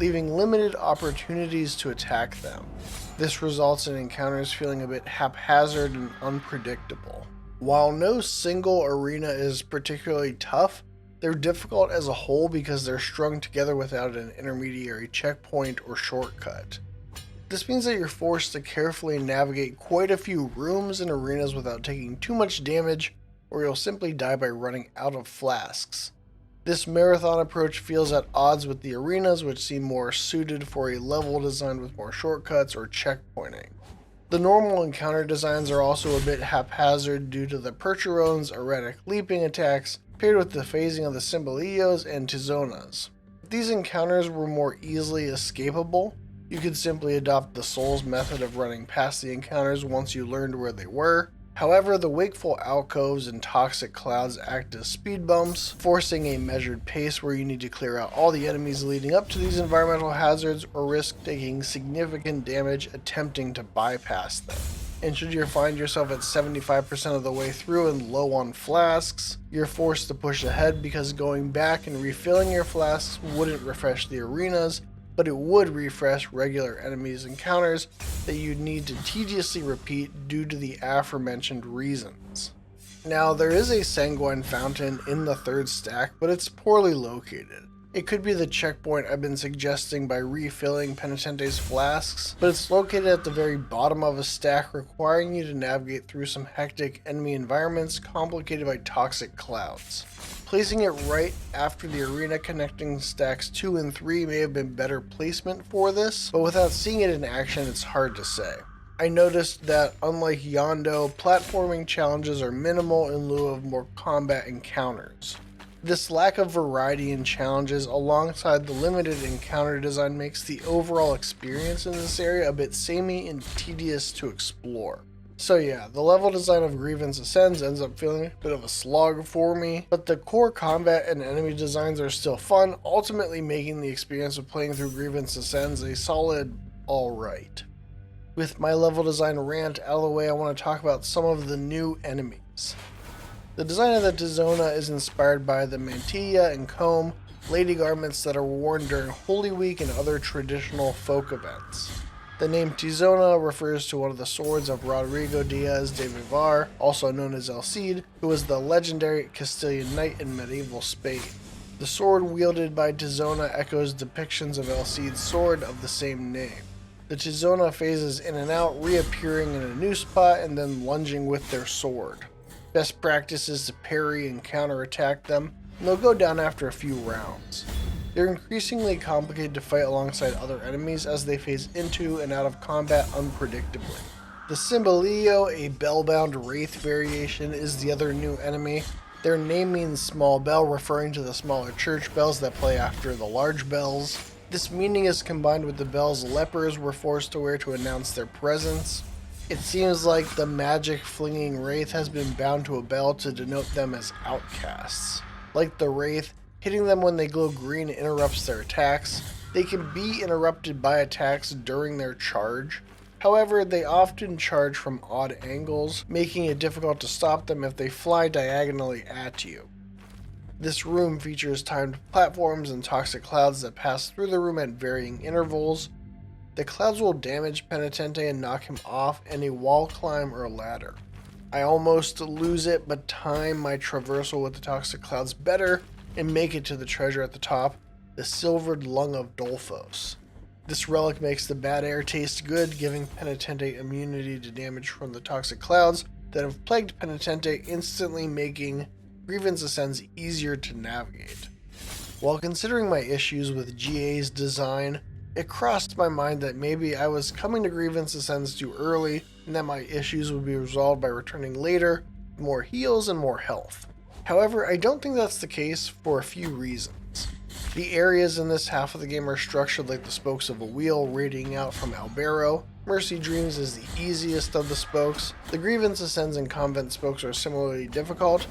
[SPEAKER 1] leaving limited opportunities to attack them. This results in encounters feeling a bit haphazard and unpredictable. While no single arena is particularly tough, they're difficult as a whole because they're strung together without an intermediary checkpoint or shortcut. This means that you're forced to carefully navigate quite a few rooms and arenas without taking too much damage, or you'll simply die by running out of flasks. This marathon approach feels at odds with the arenas, which seem more suited for a level design with more shortcuts or checkpointing. The normal encounter designs are also a bit haphazard due to the Percheron's erratic leaping attacks, paired with the phasing of the Cymbalillos and Tizonas. these encounters were more easily escapable, you could simply adopt the Souls method of running past the encounters once you learned where they were. However, the wakeful alcoves and toxic clouds act as speed bumps, forcing a measured pace where you need to clear out all the enemies leading up to these environmental hazards or risk taking significant damage attempting to bypass them. And should you find yourself at 75% of the way through and low on flasks, you're forced to push ahead because going back and refilling your flasks wouldn't refresh the arenas, but it would refresh regular enemies encounters that you'd need to tediously repeat due to the aforementioned reasons. Now, there is a Sanguine fountain in the third stack, but it's poorly located. It could be the checkpoint I've been suggesting by refilling Penitente's flasks, but it's located at the very bottom of a stack, requiring you to navigate through some hectic enemy environments complicated by toxic clouds. Placing it right after the arena connecting stacks 2 and 3 may have been better placement for this, but without seeing it in action, it's hard to say. I noticed that, unlike Yondo, platforming challenges are minimal in lieu of more combat encounters. This lack of variety in challenges alongside the limited encounter design makes the overall experience in this area a bit samey and tedious to explore. So yeah, the level design of Grievance Ascends ends up feeling a bit of a slog for me, but the core combat and enemy designs are still fun, ultimately making the experience of playing through Grievance Ascends a solid alright. With my level design rant out of the way, I want to talk about some of the new enemies. The design of the Tizona is inspired by the mantilla and comb, lady garments that are worn during Holy Week and other traditional folk events. The name Tizona refers to one of the swords of Rodrigo Diaz de Vivar, also known as El Cid, who was the legendary Castilian knight in medieval Spain. The sword wielded by Tizona echoes depictions of El Cid's sword of the same name. The Tizona phases in and out, reappearing in a new spot and then lunging with their sword. Best practice is to parry and counterattack them, and they'll go down after a few rounds. They're increasingly complicated to fight alongside other enemies as they phase into and out of combat unpredictably. The Cymbalillo, a bell-bound wraith variation, is the other new enemy. Their name means small bell, referring to the smaller church bells that play after the large bells. This meaning is combined with the bells lepers were forced to wear to announce their presence. It seems like the magic-flinging wraith has been bound to a bell to denote them as outcasts. Like the wraith, hitting them when they glow green interrupts their attacks. They can be interrupted by attacks during their charge. However, they often charge from odd angles, making it difficult to stop them if they fly diagonally at you. This room features timed platforms and toxic clouds that pass through the room at varying intervals. The clouds will damage Penitente and knock him off any wall climb or ladder. I almost lose it, but time my traversal with the toxic clouds better and make it to the treasure at the top, the silvered lung of Dolphos. This relic makes the bad air taste good, giving Penitente immunity to damage from the toxic clouds that have plagued Penitente, instantly making Grievance Ascends easier to navigate. While considering my issues with GA's design, it crossed my mind that maybe I was coming to Grievance Ascends too early and that my issues would be resolved by returning later, with more heals and more health. However, I don't think that's the case for a few reasons. The areas in this half of the game are structured like the spokes of a wheel radiating out from Albero. Mercy Dreams is the easiest of the spokes. The Grievance Ascends and Convent spokes are similarly difficult,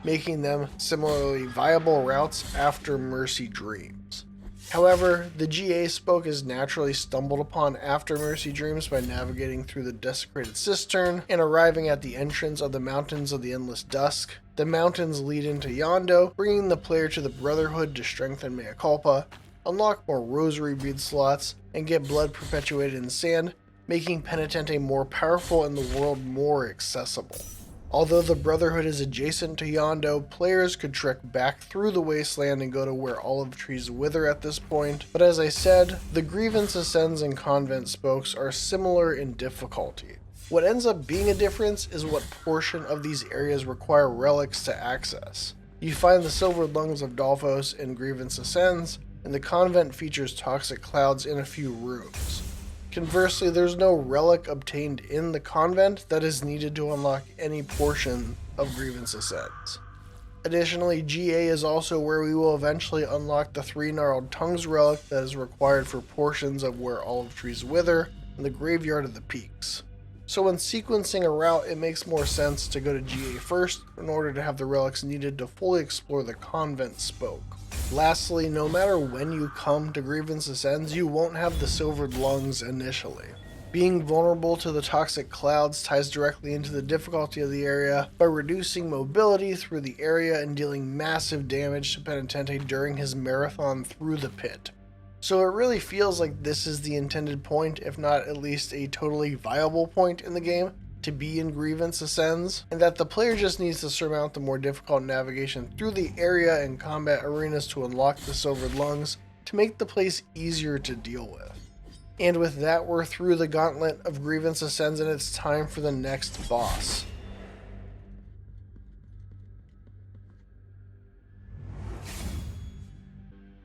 [SPEAKER 1] making them similarly viable routes after Mercy Dreams. However, the GA spoke is naturally stumbled upon after Mercy Dreams by navigating through the Desecrated Cistern and arriving at the entrance of the Mountains of the Endless Dusk. The mountains lead into Yondo, bringing the player to the Brotherhood to strengthen Mea Culpa, unlock more rosary bead slots, and get blood perpetuated in sand, making Penitente more powerful and the world more accessible. Although the Brotherhood is adjacent to Yondo, players could trek back through the wasteland and go to where olive trees wither at this point, but as I said, the Grievance Ascends and Convent spokes are similar in difficulty. What ends up being a difference is what portion of these areas require relics to access. You find the silvered lungs of Dolphos in Grievance Ascends, and the convent features toxic clouds in a few rooms. Conversely, there's no relic obtained in the convent that is needed to unlock any portion of Grievance Ascends. Additionally, GA is also where we will eventually unlock the 3 Gnarled Tongues relic that is required for portions of Where Olive Trees Wither and the Graveyard of the Peaks. So when sequencing a route, it makes more sense to go to GA first in order to have the relics needed to fully explore the Convent Spoke. Lastly, no matter when you come to Grievance Ascends, you won't have the Silvered Lungs initially. Being vulnerable to the toxic clouds ties directly into the difficulty of the area by reducing mobility through the area and dealing massive damage to Penitente during his marathon through the pit. So it really feels like this is the intended point, if not at least a totally viable point in the game, to be in Grievance Ascends, and that the player just needs to surmount the more difficult navigation through the area and combat arenas to unlock the Silvered Lungs to make the place easier to deal with. And with that, we're through the gauntlet of Grievance Ascends and it's time for the next boss.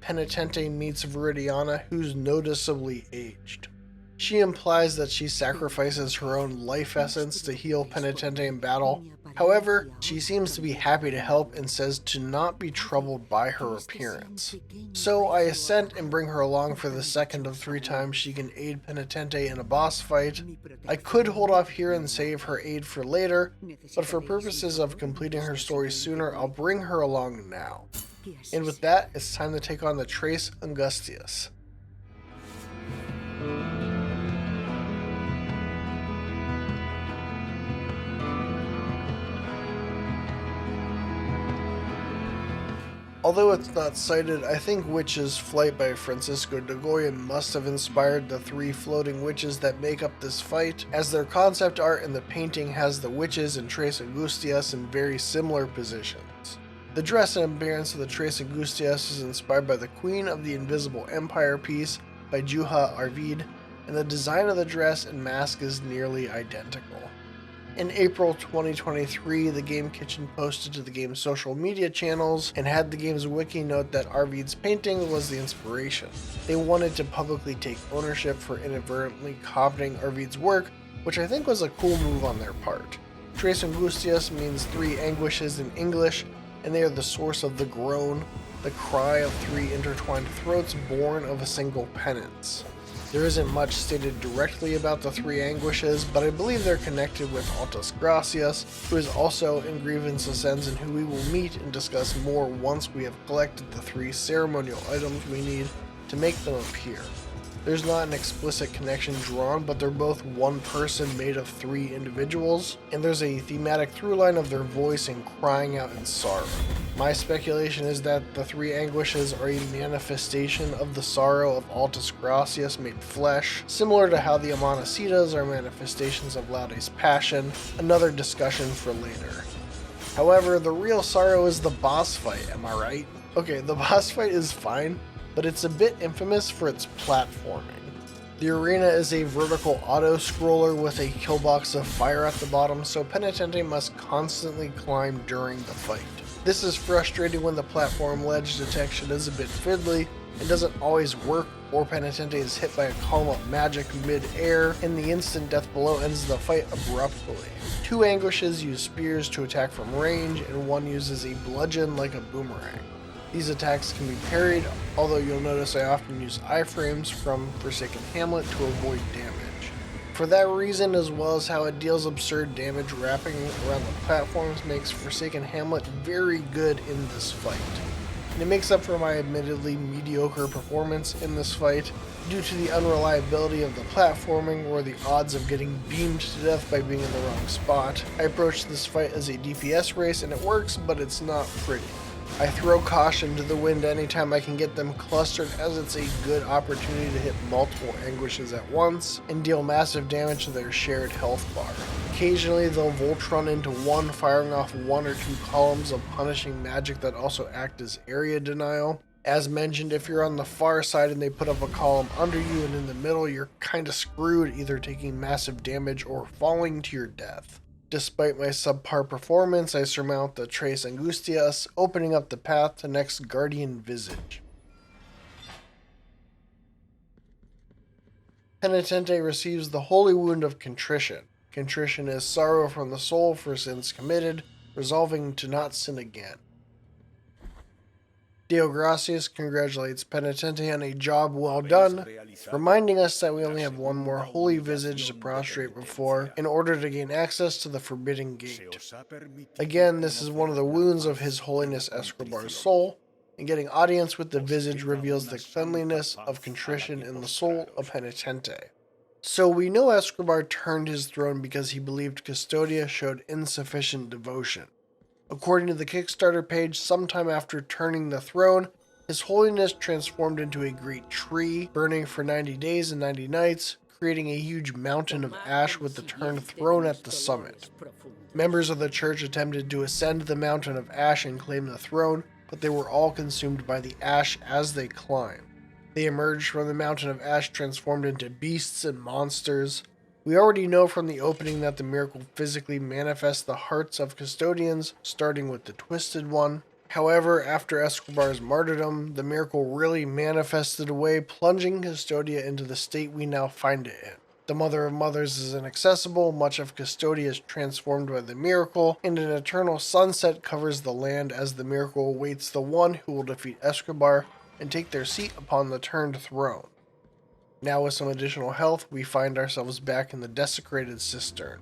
[SPEAKER 1] Penitente meets Viridiana, who's noticeably aged. She implies that she sacrifices her own life essence to heal Penitente in battle. However, she seems to be happy to help and says to not be troubled by her appearance. So I assent and bring her along for the second of 3 times she can aid Penitente in a boss fight. I could hold off here and save her aid for later, but for purposes of completing her story sooner, I'll bring her along now. And with that, it's time to take on the Trace Angustias. Although it's not cited, I think Witch's Flight by Francisco de Goya must have inspired the 3 floating witches that make up this fight, as their concept art in the painting has the witches and Trace Angustias in very similar positions. The dress and appearance of the Trace Angustias is inspired by the Queen of the Invisible Empire piece by Juha Arvid, and the design of the dress and mask is nearly identical. In April 2023, the Game Kitchen posted to the game's social media channels and had the game's wiki note that Arvid's painting was the inspiration. They wanted to publicly take ownership for inadvertently copying Arvid's work, which I think was a cool move on their part. Trace Angustias means 3 anguishes in English, and they are the source of the groan, the cry of 3 intertwined throats born of a single penance. There isn't much stated directly about the 3 anguishes, but I believe they're connected with Altas Gracias, who is also in Grievance Ascends and who we will meet and discuss more once we have collected the 3 ceremonial items we need to make them appear. There's not an explicit connection drawn, but they're both one person made of 3 individuals, and there's a thematic throughline of their voice and crying out in sorrow. My speculation is that the 3 anguishes are a manifestation of the sorrow of Altas Gracias made flesh, similar to how the Amanecidas are manifestations of Laude's passion, another discussion for later. However, the real sorrow is the boss fight, am I right? Okay, the boss fight is fine, but it's a bit infamous for its platforming. The arena is a vertical auto-scroller with a killbox of fire at the bottom, so Penitente must constantly climb during the fight. This is frustrating when the platform ledge detection is a bit fiddly and doesn't always work, or Penitente is hit by a column of magic mid-air, and the instant death below ends the fight abruptly. 2 anguishes use spears to attack from range, and 1 uses a bludgeon like a boomerang. These attacks can be parried, although you'll notice I often use iframes from Forsaken Hamlet to avoid damage. For that reason, as well as how it deals absurd damage wrapping around the platforms, makes Forsaken Hamlet very good in this fight. And it makes up for my admittedly mediocre performance in this fight due to the unreliability of the platforming or the odds of getting beamed to death by being in the wrong spot. I approach this fight as a DPS race and it works, but it's not pretty. I throw caution to the wind anytime I can get them clustered, as it's a good opportunity to hit multiple anguishes at once and deal massive damage to their shared health bar. Occasionally they'll Voltron into one, firing off 1 or 2 columns of punishing magic that also act as area denial. As mentioned, if you're on the far side and they put up a column under you and in the middle, you're kinda screwed, either taking massive damage or falling to your death. Despite my subpar performance, I surmount the Trace Angustias, opening up the path to next Guardian Visage. Penitente receives the Holy Wound of Contrition. Contrition is sorrow from the soul for sins committed, resolving to not sin again. Deo Gracias congratulates Penitente on a job well done, reminding us that we only have one more holy visage to prostrate before in order to gain access to the Forbidden Gate. Again, this is one of the wounds of His Holiness Escobar's soul, and getting audience with the visage reveals the cleanliness of contrition in the soul of Penitente. So we know Escobar turned his throne because he believed Custodia showed insufficient devotion. According to the Kickstarter page, sometime after turning the throne, His Holiness transformed into a great tree, burning for 90 days and 90 nights, creating a huge mountain of ash with the turned throne at the summit. Members of the church attempted to ascend the mountain of ash and claim the throne, but they were all consumed by the ash as they climbed. They emerged from the mountain of ash transformed into beasts and monsters. We already know from the opening that the miracle physically manifests the hearts of custodians, starting with the Twisted One. However, after Escobar's martyrdom, the miracle really manifested away, plunging Custodia into the state we now find it in. The Mother of Mothers is inaccessible, much of Custodia is transformed by the miracle, and an eternal sunset covers the land as the miracle awaits the one who will defeat Escobar and take their seat upon the turned throne. Now with some additional health, we find ourselves back in the Desecrated Cistern.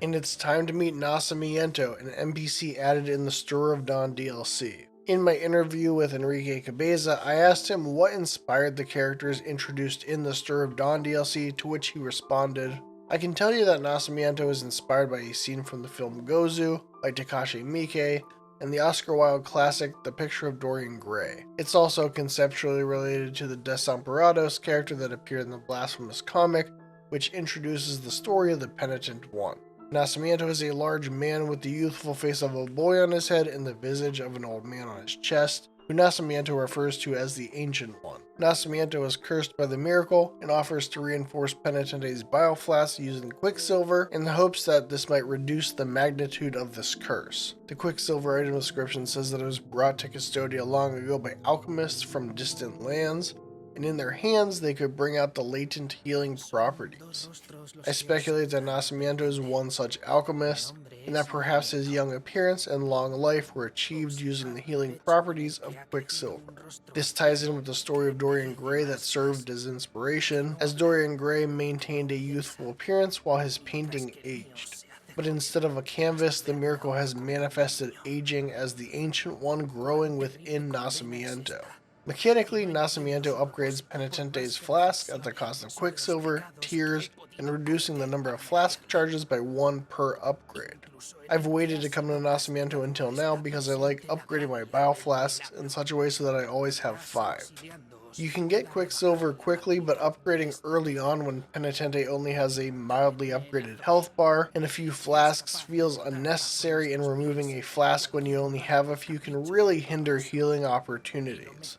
[SPEAKER 1] And it's time to meet Nacimiento, an NPC added in the Stir of Dawn DLC. In my interview with Enrique Cabeza, I asked him what inspired the characters introduced in the Stir of Dawn DLC, to which he responded, "I can tell you that Nacimiento is inspired by a scene from the film Gozu by Takashi Miike, and the Oscar Wilde classic The Picture of Dorian Gray. It's also conceptually related to the Desamparados character that appeared in the Blasphemous comic, which introduces the story of the Penitent One. Nacimiento is a large man with the youthful face of a boy on his head and the visage of an old man on his chest, who Nacimiento refers to as the Ancient One. Nacimiento is cursed by the miracle and offers to reinforce Penitente's bioflask using Quicksilver in the hopes that this might reduce the magnitude of this curse. The Quicksilver item description says that it was brought to Custodia long ago by alchemists from distant lands, and in their hands they could bring out the latent healing properties. I speculate that Nacimiento is one such alchemist, and that perhaps his young appearance and long life were achieved using the healing properties of Quicksilver. This ties in with the story of Dorian Gray that served as inspiration, as Dorian Gray maintained a youthful appearance while his painting aged. But instead of a canvas, the miracle has manifested aging as the Ancient One growing within Nacimiento. Mechanically, Nacimiento upgrades Penitente's Flask at the cost of Quicksilver, tears, and reducing the number of Flask charges by 1 per upgrade. I've waited to come to Nacimiento until now because I like upgrading my bioflasks in such a way so that I always have 5. You can get Quicksilver quickly, but upgrading early on when Penitente only has a mildly upgraded health bar and a few flasks feels unnecessary, and removing a flask when you only have a few can really hinder healing opportunities.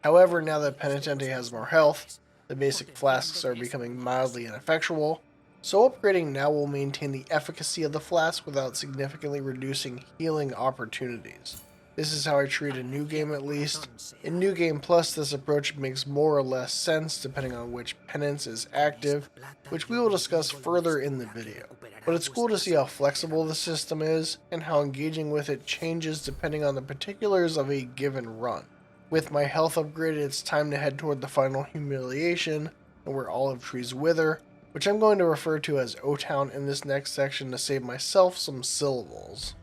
[SPEAKER 1] However, now that Penitente has more health, the basic flasks are becoming mildly ineffectual, so upgrading now will maintain the efficacy of the flask without significantly reducing healing opportunities. This is how I treat a new game, at least. In New Game Plus, this approach makes more or less sense depending on which penance is active, which we will discuss further in the video. But it's cool to see how flexible the system is, and how engaging with it changes depending on the particulars of a given run. With my health upgraded, it's time to head toward the final humiliation, and where olive trees wither, which I'm going to refer to as O-Town in this next section to save myself some syllables.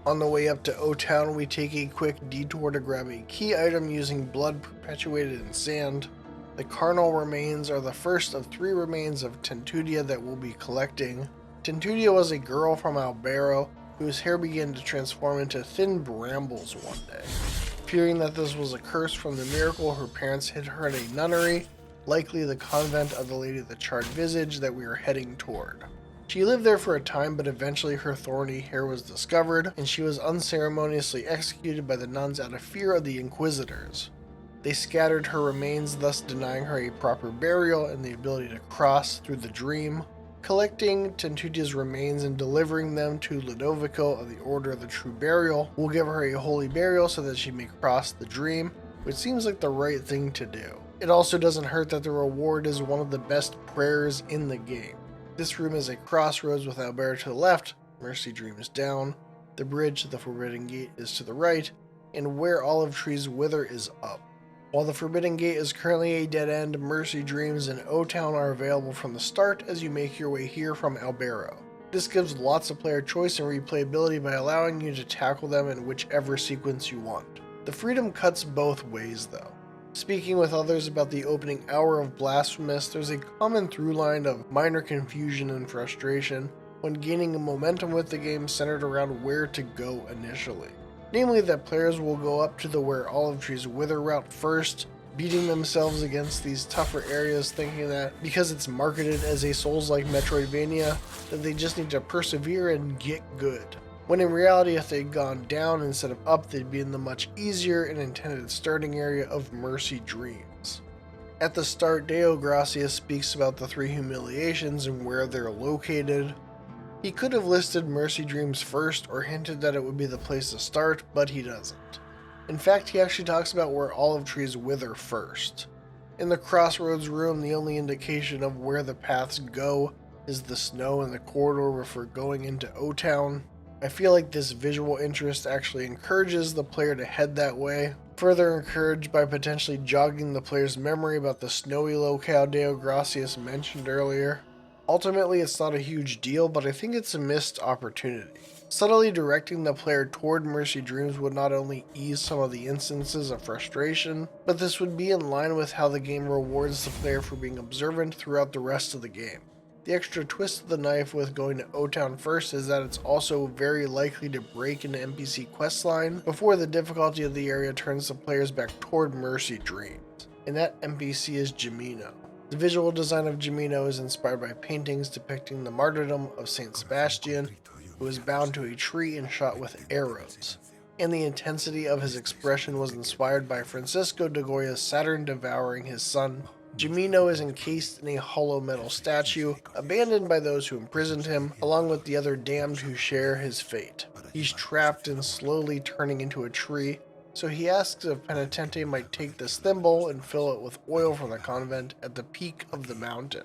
[SPEAKER 1] On the way up to O-Town, we take a quick detour to grab a key item using blood perpetuated in sand. The carnal remains are the first of 3 remains of Tentudia that we'll be collecting. Tentudia was a girl from Albero whose hair began to transform into thin brambles one day. Fearing that this was a curse from the miracle, her parents hid her in a nunnery, likely the convent of the Lady of the Charred Visage that we are heading toward. She lived there for a time, but eventually her thorny hair was discovered, and she was unceremoniously executed by the nuns out of fear of the Inquisitors. They scattered her remains, thus denying her a proper burial and the ability to cross through the dream. Collecting Tentudia's remains and delivering them to Ludovico of the Order of the True Burial will give her a holy burial so that she may cross the dream, which seems like the right thing to do. It also doesn't hurt that the reward is one of the best prayers in the game. This room is a crossroads with Albert to the left, Mercy Dreams down, the bridge to the Forbidden Gate is to the right, and Where Olive Trees Wither is up. While the Forbidden Gate is currently a dead end, Mercy Dreams and O-Town are available from the start as you make your way here from Albero. This gives lots of player choice and replayability by allowing you to tackle them in whichever sequence you want. The freedom cuts both ways though. Speaking with others about the opening hour of Blasphemous, there's a common through line of minor confusion and frustration when gaining momentum with the game centered around where to go initially. Namely that players will go up to the Where Olive Trees Wither route first, beating themselves against these tougher areas thinking that because it's marketed as a Souls-like Metroidvania, that they just need to persevere and get good. When in reality, if they'd gone down instead of up, they'd be in the much easier and intended starting area of Mercy Dreams. At the start, Deo Gracias speaks about the 3 humiliations and where they're located. He could have listed Mercy Dreams first or hinted that it would be the place to start, but he doesn't. In fact, he actually talks about Where Olive Trees Wither first. In the Crossroads room, the only indication of where the paths go is the snow in the corridor before going into O-Town. I feel like this visual interest actually encourages the player to head that way, further encouraged by potentially jogging the player's memory about the snowy locale Deo Gracias mentioned earlier. Ultimately, it's not a huge deal, but I think it's a missed opportunity. Subtly directing the player toward Mercy Dreams would not only ease some of the instances of frustration, but this would be in line with how the game rewards the player for being observant throughout the rest of the game. The extra twist of the knife with going to O-Town first is that it's also very likely to break an NPC questline before the difficulty of the area turns the players back toward Mercy Dreams, and that NPC is Jimino. The visual design of Jimino is inspired by paintings depicting the martyrdom of Saint Sebastian, who was bound to a tree and shot with arrows, and the intensity of his expression was inspired by Francisco de Goya's Saturn devouring his son. Jimino is encased in a hollow metal statue, abandoned by those who imprisoned him, along with the other damned who share his fate. He's trapped and slowly turning into a tree, so he asks if Penitente might take this thimble and fill it with oil from the convent at the peak of the mountain.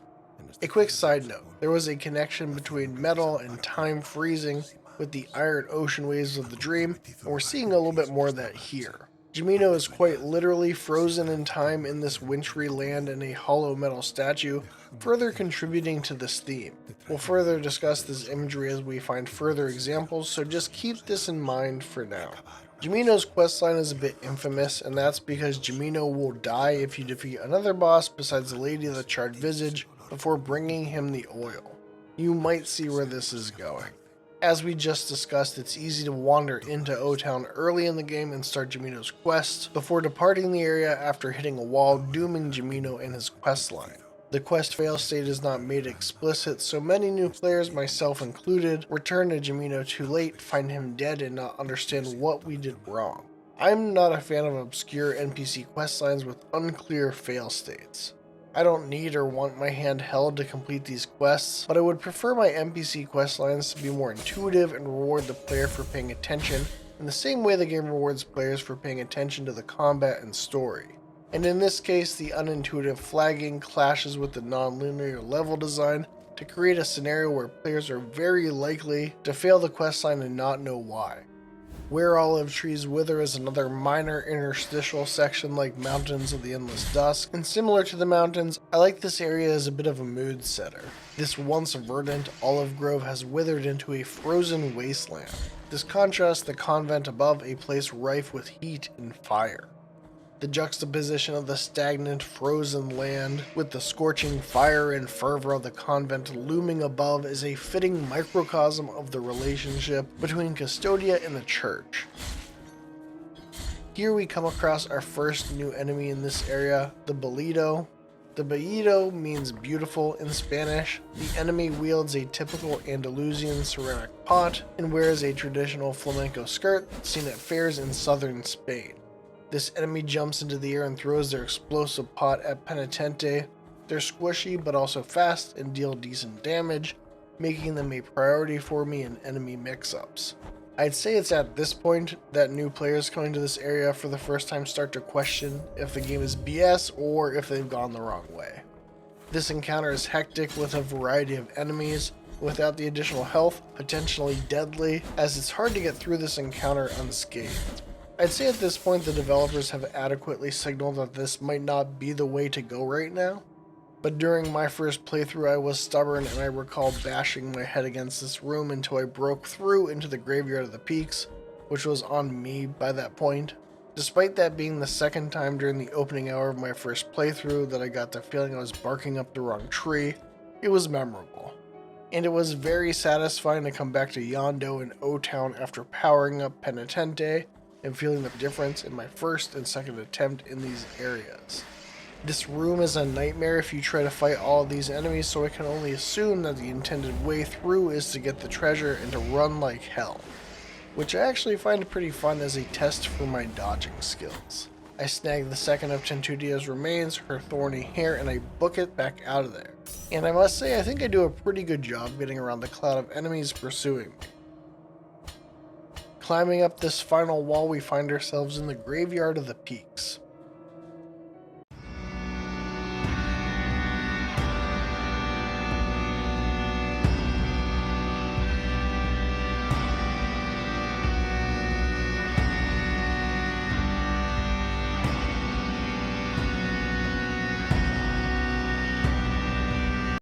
[SPEAKER 1] A quick side note, there was a connection between metal and time freezing with the iron ocean waves of the dream, and we're seeing a little bit more of that here. Jimino is quite literally frozen in time in this wintry land in a hollow metal statue, further contributing to this theme. We'll further discuss this imagery as we find further examples, so just keep this in mind for now. Jimino's questline is a bit infamous, and that's because Jimino will die if you defeat another boss besides the Lady of the Charred Visage before bringing him the oil. You might see where this is going. As we just discussed, it's easy to wander into O-Town early in the game and start Jimino's quest, before departing the area after hitting a wall, dooming Jimino and his questline. The quest fail state is not made explicit, so many new players, myself included, return to Jimino too late, find him dead, and not understand what we did wrong. I'm not a fan of obscure NPC questlines with unclear fail states. I don't need or want my hand held to complete these quests, but I would prefer my NPC questlines to be more intuitive and reward the player for paying attention in the same way the game rewards players for paying attention to the combat and story. And in this case, the unintuitive flagging clashes with the non-linear level design to create a scenario where players are very likely to fail the questline and not know why. Where Olive Trees Wither is another minor interstitial section like Mountains of the Endless Dusk, and similar to the mountains, I like this area as a bit of a mood setter. This once verdant olive grove has withered into a frozen wasteland. This contrasts the convent above, a place rife with heat and fire. The juxtaposition of the stagnant, frozen land with the scorching fire and fervor of the convent looming above is a fitting microcosm of the relationship between Custodia and the church. Here we come across our first new enemy in this area, the Bolito. The Bolito means beautiful in Spanish. The enemy wields a typical Andalusian ceramic pot and wears a traditional flamenco skirt seen at fairs in southern Spain. This enemy jumps into the air and throws their explosive pot at Penitente. They're squishy but also fast and deal decent damage, making them a priority for me in enemy mix-ups. I'd say it's at this point that new players coming to this area for the first time start to question if the game is BS or if they've gone the wrong way. This encounter is hectic with a variety of enemies, without the additional health, potentially deadly, as it's hard to get through this encounter unscathed. I'd say at this point the developers have adequately signaled that this might not be the way to go right now, but during my first playthrough I was stubborn and I recall bashing my head against this room until I broke through into the Graveyard of the Peaks, which was on me by that point. Despite that being the second time during the opening hour of my first playthrough that I got the feeling I was barking up the wrong tree, it was memorable. And it was very satisfying to come back to Yondo and O-Town after powering up Penitente and feeling the difference in my first and second attempt in these areas. This room is a nightmare if you try to fight all of these enemies, so I can only assume that the intended way through is to get the treasure and to run like hell, which I actually find pretty fun as a test for my dodging skills. I snag the second of Tentudia's remains, her thorny hair, and I book it back out of there. And I must say, I think I do a pretty good job getting around the cloud of enemies pursuing me. Climbing up this final wall, we find ourselves in the Graveyard of the Peaks.